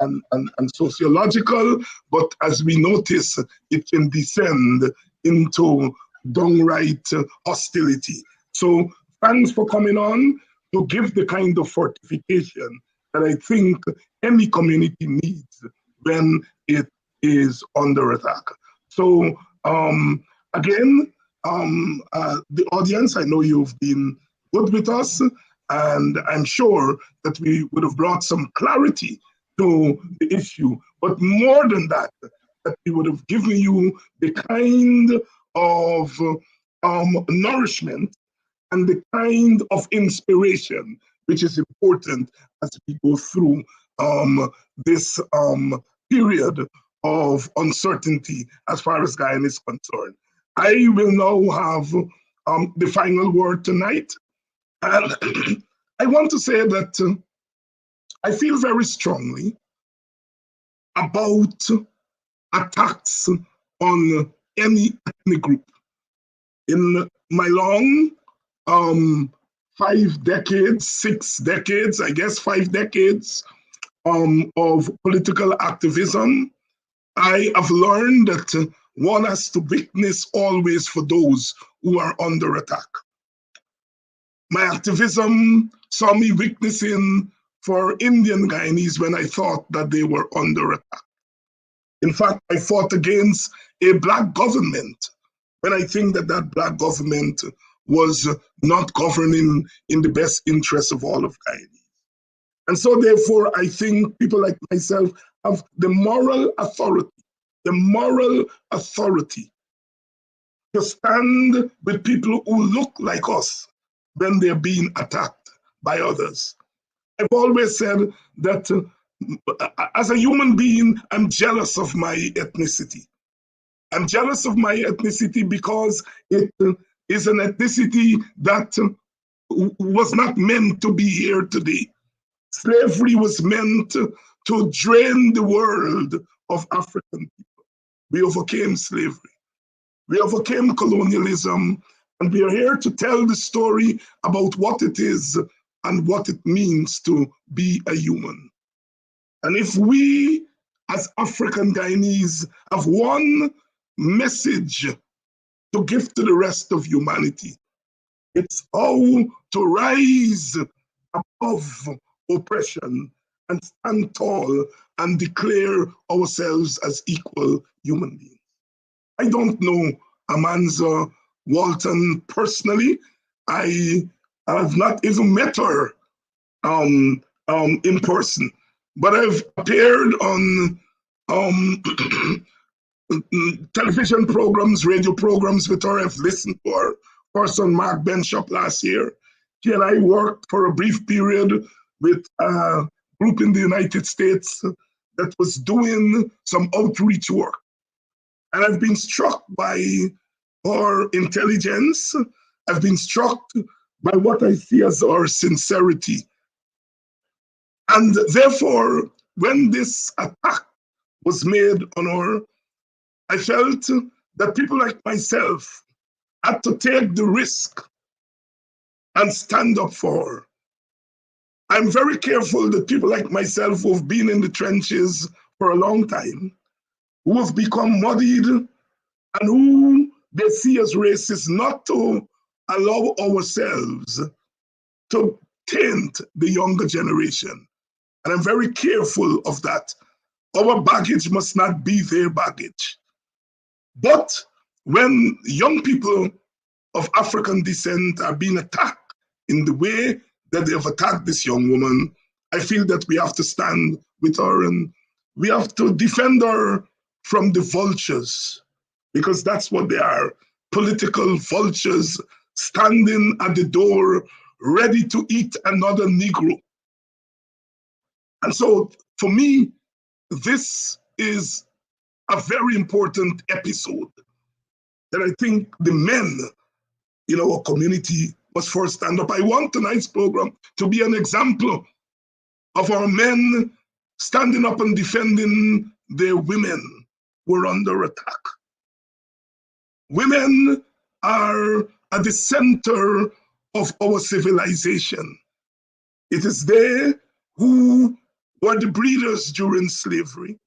sociological, but as we notice, it can descend into downright hostility. So thanks for coming on to give the kind of fortification that I think any community needs when it is under attack. So again, the audience, I know you've been good with us, and I'm sure that we would have brought some clarity to the issue. But more than that, that we would have given you the kind of nourishment and the kind of inspiration which is important as we go through this period of uncertainty as far as Guyana is concerned. I will now have the final word tonight. And I want to say that I feel very strongly about attacks on any ethnic group. In my long 5 decades, 6 decades, I guess 5 decades of political activism, I have learned that one has to witness always for those who are under attack. My activism saw me witnessing for Indian Guyanese when I thought that they were under attack. In fact, I fought against a Black government when I think that that Black government was not governing in the best interest of all of Guyanese. And so therefore, I think people like myself have the moral authority to stand with people who look like us when they're being attacked by others. I've always said that as a human being, I'm jealous of my ethnicity. I'm jealous of my ethnicity because it is an ethnicity that was not meant to be here today. Slavery was meant to drain the world of African people. We overcame slavery. We overcame colonialism, and we are here to tell the story about what it is and what it means to be a human. And if we, as African Guyanese, have one message to give to the rest of humanity, it's how to rise above oppression and stand tall and declare ourselves as equal human beings. I don't know Amanza Walton personally. I have not even met her in person, but I've appeared on television programs, radio programs with her. I've listened to her first on Mark Benshop last year. She and I worked for a brief period with a group in the United States that was doing some outreach work. And I've been struck by her intelligence. I've been struck by what I see as her sincerity. And therefore, when this attack was made on her, I felt that people like myself had to take the risk and stand up for her. I'm very careful that people like myself who have been in the trenches for a long time, who have become muddied and who they see as racist, not to allow ourselves to taint the younger generation. And I'm very careful of that. Our baggage must not be their baggage. But when young people of African descent are being attacked in the way that they have attacked this young woman, I feel that we have to stand with her and we have to defend her from the vultures, because that's what they are, political vultures standing at the door ready to eat another Negro. And so for me, this is a very important episode that I think the men in our community must first stand up. I want tonight's program to be an example of our men standing up and defending their women who are under attack. Women are at the center of our civilization. It is they who were the breeders during slavery.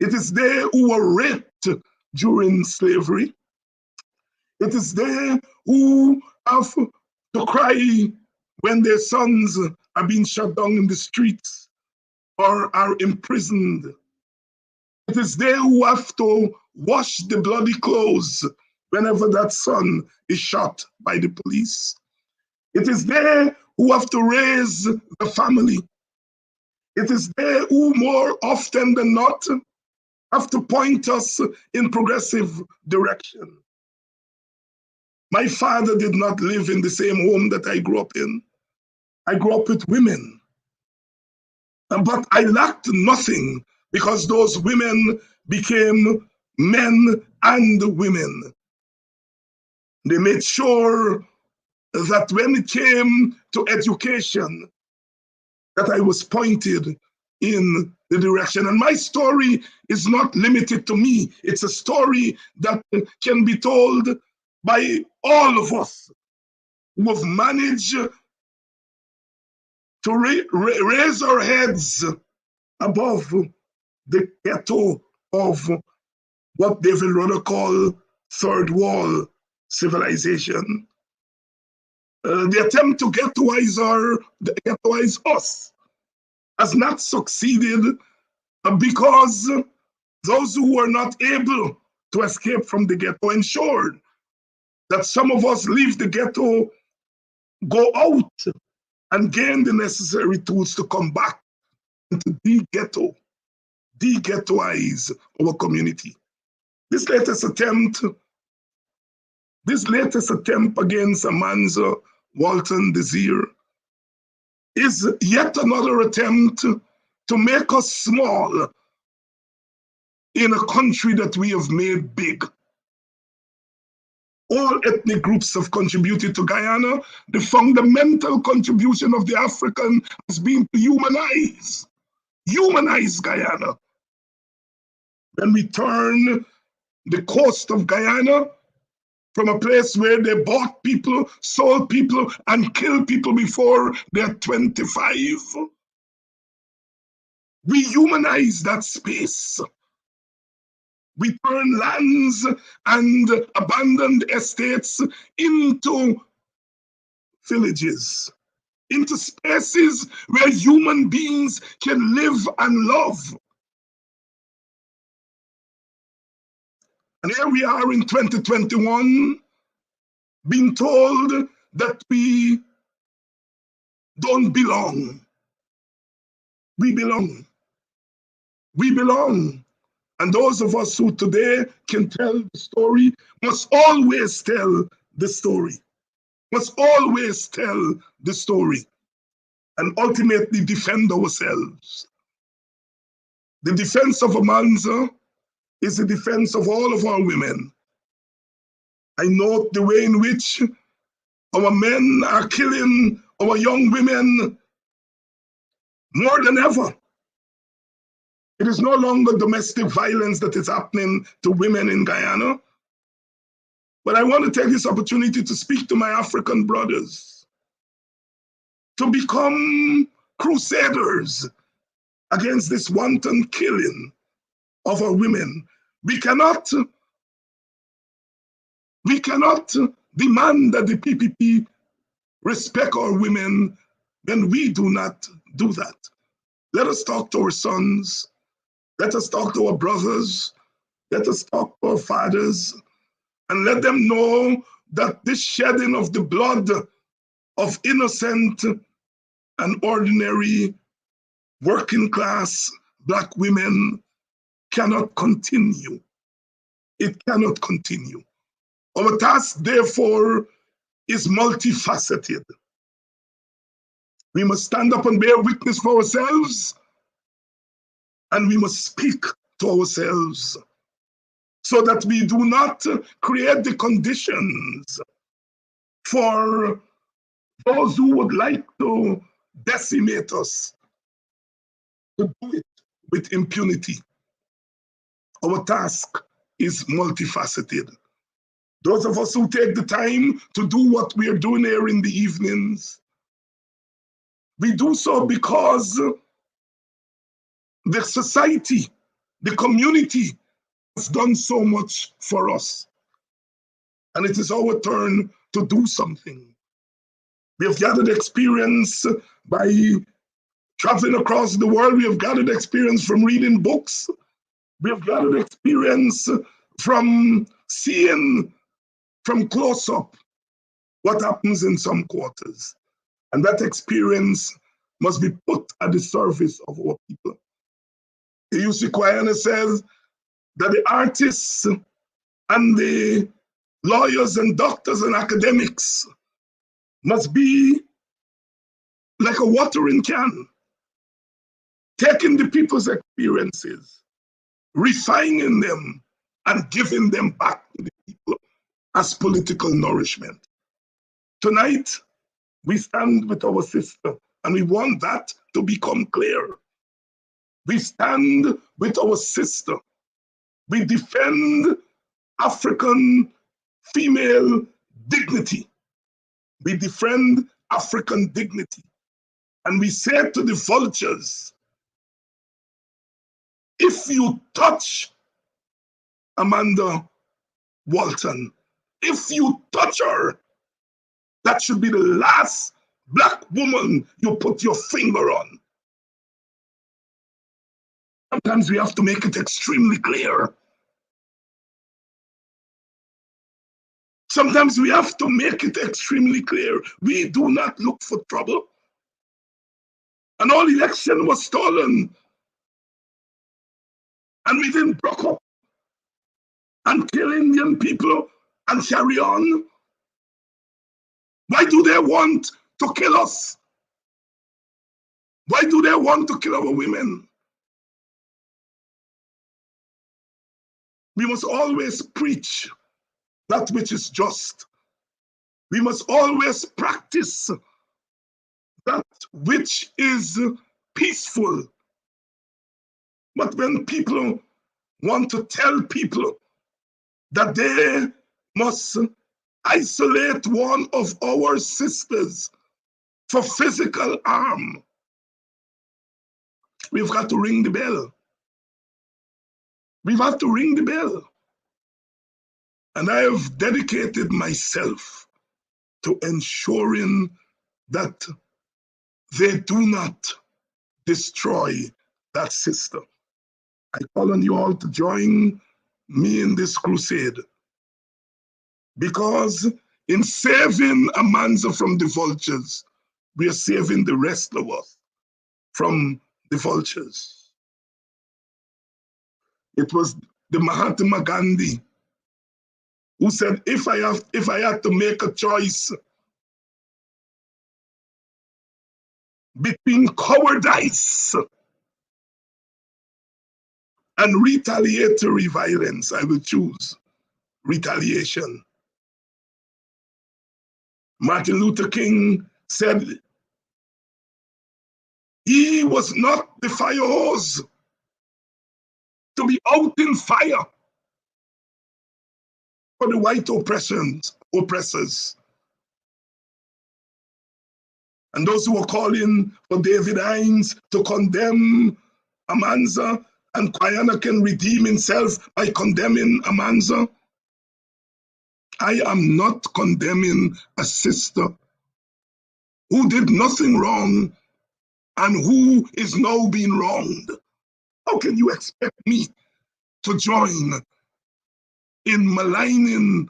It is they who were raped during slavery. It is they who have to cry when their sons are being shut down in the streets or are imprisoned. It is they who have to wash the bloody clothes whenever that son is shot by the police. It is they who have to raise the family. It is they who more often than not have to point us in progressive direction. My father did not live in the same home that I grew up in. I grew up with women. But I lacked nothing because those women became men and women. They made sure that when it came to education, that I was pointed in the direction. And my story is not limited to me. It's a story that can be told by all of us who have managed to raise our heads above the ghetto of what David Rudder called third wall civilization. The attempt to ghettoize us has not succeeded because those who were not able to escape from the ghetto ensured that some of us leave the ghetto, go out, and gain the necessary tools to come back and to de-ghettoize our community. This latest attempt against Amanza Walton Desir is yet another attempt to make us small in a country that we have made big. All ethnic groups have contributed to Guyana. The fundamental contribution of the African has been to humanize Guyana. When we turn the coast of Guyana from a place where they bought people, sold people, and killed people before they're 25, we humanize that space. We turn lands and abandoned estates into villages, into spaces where human beings can live and love. And here we are in 2021, being told that we don't belong. We belong. We belong. And those of us who today can tell the story must always tell the story. Must always tell the story and ultimately defend ourselves. The defense of Amanza is the defense of all of our women. I note the way in which our men are killing our young women more than ever. It is no longer domestic violence that is happening to women in Guyana. But I want to take this opportunity to speak to my African brothers to become crusaders against this wanton killing of our women. We cannot demand that the PPP respect our women when we do not do that. Let us talk to our sons. Let us talk to our brothers. Let us talk to our fathers and let them know that this shedding of the blood of innocent and ordinary working class Black women cannot continue. It cannot continue. Our task, therefore, is multifaceted. We must stand up and bear witness for ourselves, and we must speak to ourselves so that we do not create the conditions for those who would like to decimate us to do it with impunity. Our task is multifaceted. Those of us who take the time to do what we are doing here in the evenings, we do so because the society, the community has done so much for us. And it is our turn to do something. We have gathered experience by traveling across the world. We have gathered experience from reading books. We have gathered experience from seeing from close up what happens in some quarters. And that experience must be put at the service of our people. The UC Kwayana says that the artists and the lawyers and doctors and academics must be like a watering can, taking the people's experiences, refining them, and giving them back to the people as political nourishment. Tonight, we stand with our sister, and we want that to become clear. We stand with our sister. We defend African female dignity. We defend African dignity. And we say to the vultures, if you touch Amanda Walton, if you touch her, that should be the last Black woman you put your finger on. Sometimes we have to make it extremely clear. Sometimes we have to make it extremely clear. We do not look for trouble. An all election was stolen. And we didn't broke up and kill Indian people and carry on. Why do they want to kill us? Why do they want to kill our women? We must always preach that which is just. We must always practice that which is peaceful. But when people want to tell people that they must isolate one of our sisters for physical harm, we've got to ring the bell. We've got to ring the bell. And I have dedicated myself to ensuring that they do not destroy that sister. I call on you all to join me in this crusade, because in saving Amanza from the vultures, we are saving the rest of us from the vultures. It was the Mahatma Gandhi who said, if I had to make a choice between cowardice and retaliatory violence, I will choose retaliation. Martin Luther King said he was not the fire hose to be out in fire for the white oppressors. And those who were calling for David Hines to condemn Amanza, and Kwayana can redeem himself by condemning Amanza. I am not condemning a sister who did nothing wrong and who is now being wronged. How can you expect me to join in maligning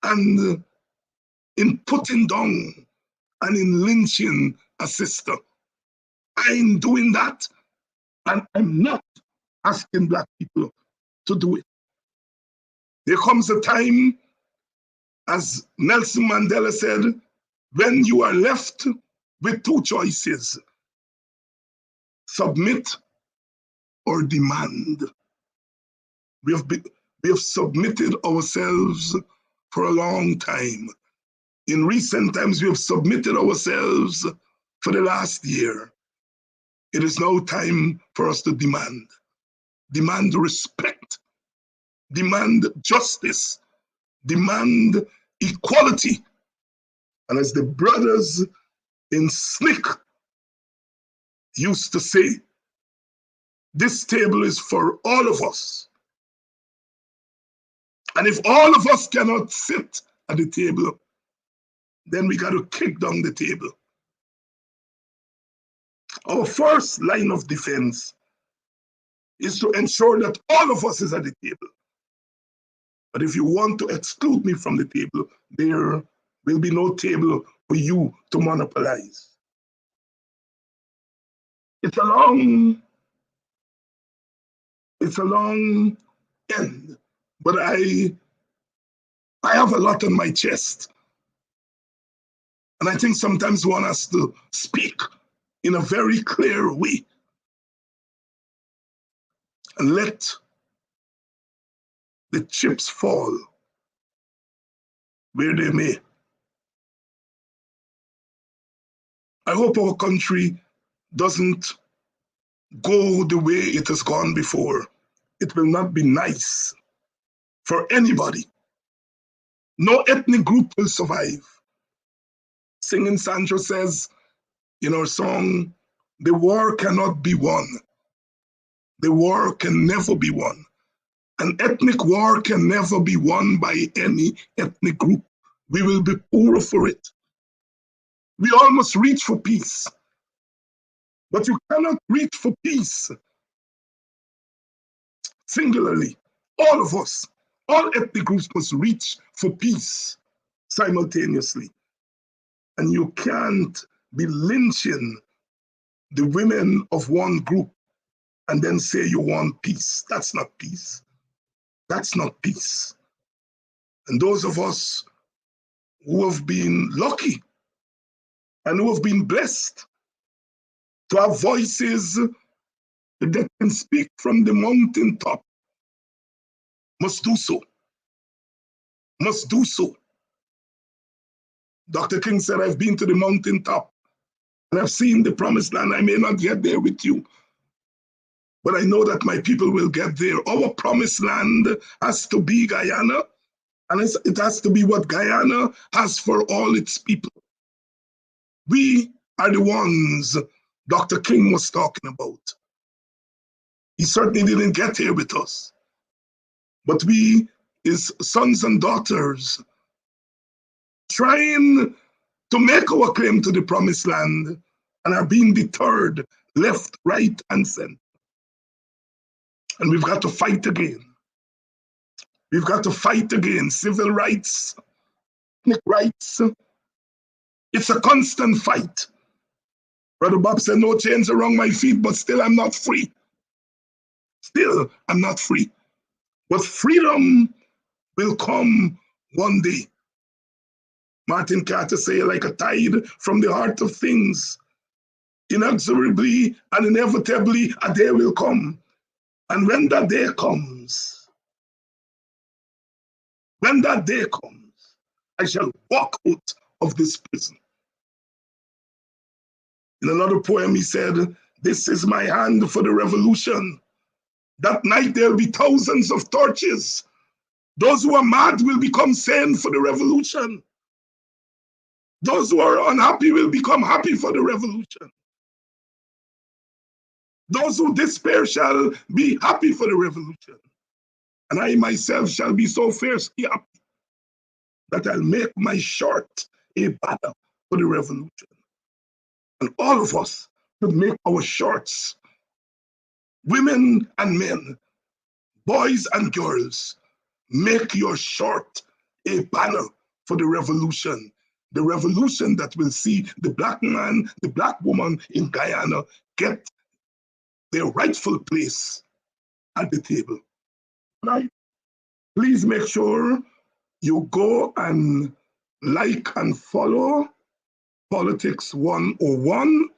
and in putting down and in lynching a sister? I'm doing that, and I'm not asking Black people to do it. There comes a time, as Nelson Mandela said, when you are left with two choices: submit or demand. We have submitted ourselves for a long time. In recent times, we have submitted ourselves for the last year. It is now time for us to demand. Demand respect, demand justice, demand equality. And as the brothers in SNCC used to say, This table is for all of us. And if all of us cannot sit at the table, then we got to kick down the table. Our first line of defense is to ensure that all of us is at the table. But if you want to exclude me from the table, there will be no table for you to monopolize. It's a long end, but I have a lot on my chest. And I think sometimes one has to speak in a very clear way and let the chips fall where they may. I hope our country doesn't go the way it has gone before. It will not be nice for anybody. No ethnic group will survive. Singing Sancho says in our song, the war cannot be won. The war can never be won. An ethnic war can never be won by any ethnic group. We will be poorer for it. We all must reach for peace. But you cannot reach for peace singularly. All of us, all ethnic groups must reach for peace simultaneously. And you can't be lynching the women of one group and then say you want peace. That's not peace. That's not peace. And those of us who have been lucky and who have been blessed to have voices that can speak from the mountaintop must do so. Must do so. Dr. King said, I've been to the mountaintop and I've seen the promised land. I may not get there with you, but I know that my people will get there. Our promised land has to be Guyana, and it has to be what Guyana has for all its people. We are the ones Dr. King was talking about. He certainly didn't get here with us, but we, his sons and daughters, trying to make our claim to the promised land and are being deterred left, right, and center. And we've got to fight again. We've got to fight again. Civil rights, ethnic rights. It's a constant fight. Brother Bob said, no chains around my feet, but still I'm not free. Still, I'm not free. But freedom will come one day. Martin Carter said, like a tide from the heart of things, inexorably and inevitably a day will come. And when that day comes, I shall walk out of this prison. In another poem, he said, this is my hand for the revolution. That night there'll be thousands of torches. Those who are mad will become sane for the revolution. Those who are unhappy will become happy for the revolution. Those who despair shall be happy for the revolution. And I myself shall be so fiercely happy that I'll make my shirt a banner for the revolution. And all of us should make our shirts, women and men, boys and girls, make your shirt a banner for the revolution that will see the black man, the black woman in Guyana get their rightful place at the table. Right? Please make sure you go and like and follow Politics 101.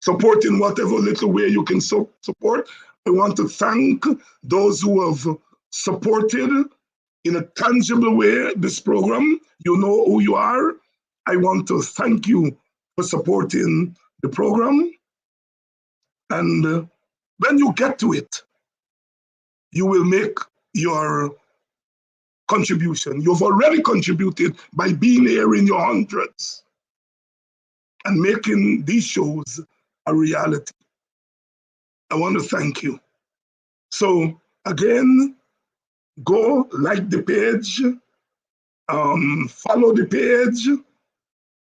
Support in whatever little way you can support. I want to thank those who have supported in a tangible way this program. You know who you are. I want to thank you for supporting the program. And when you get to it, you will make your contribution. You've already contributed by being here in your hundreds and making these shows a reality. I want to thank you. So again, go like the page, follow the page.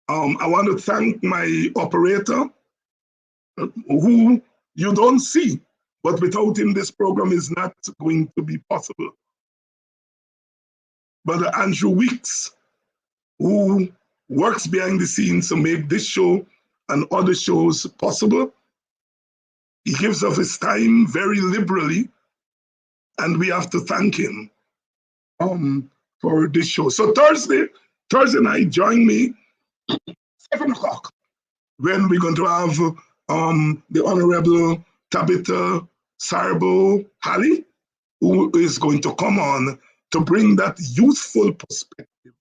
I want to thank my operator, who you don't see, but without him, this program is not going to be possible. But Andrew Weeks, who works behind the scenes to make this show and other shows possible. He gives of his time very liberally, and we have to thank him for this show. So Thursday night, join me 7 o'clock when we're going to have the Honorable Tabitha Sarbo Halley, who is going to come on to bring that youthful perspective,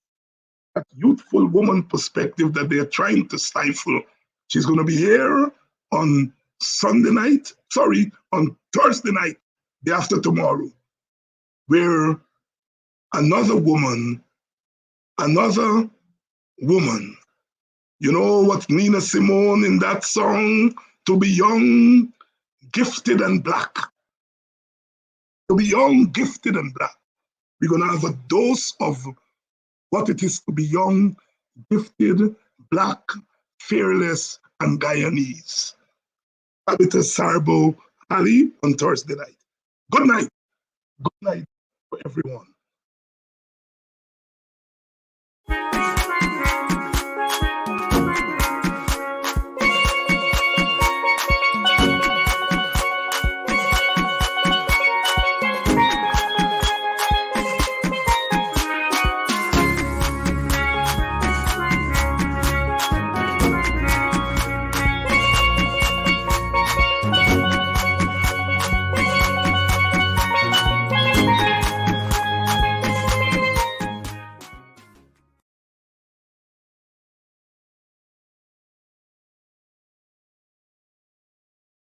that youthful woman perspective that they're trying to stifle. She's going to be here on on Thursday night, day after tomorrow, where another woman, you know what Nina Simone in that song, to be young, gifted and black. To be young, gifted and black. We're going to have a dose of what it is to be young, gifted, black, fearless, and Guyanese. Tabitha Sarbo Ali on Thursday night. Good night. Good night for everyone.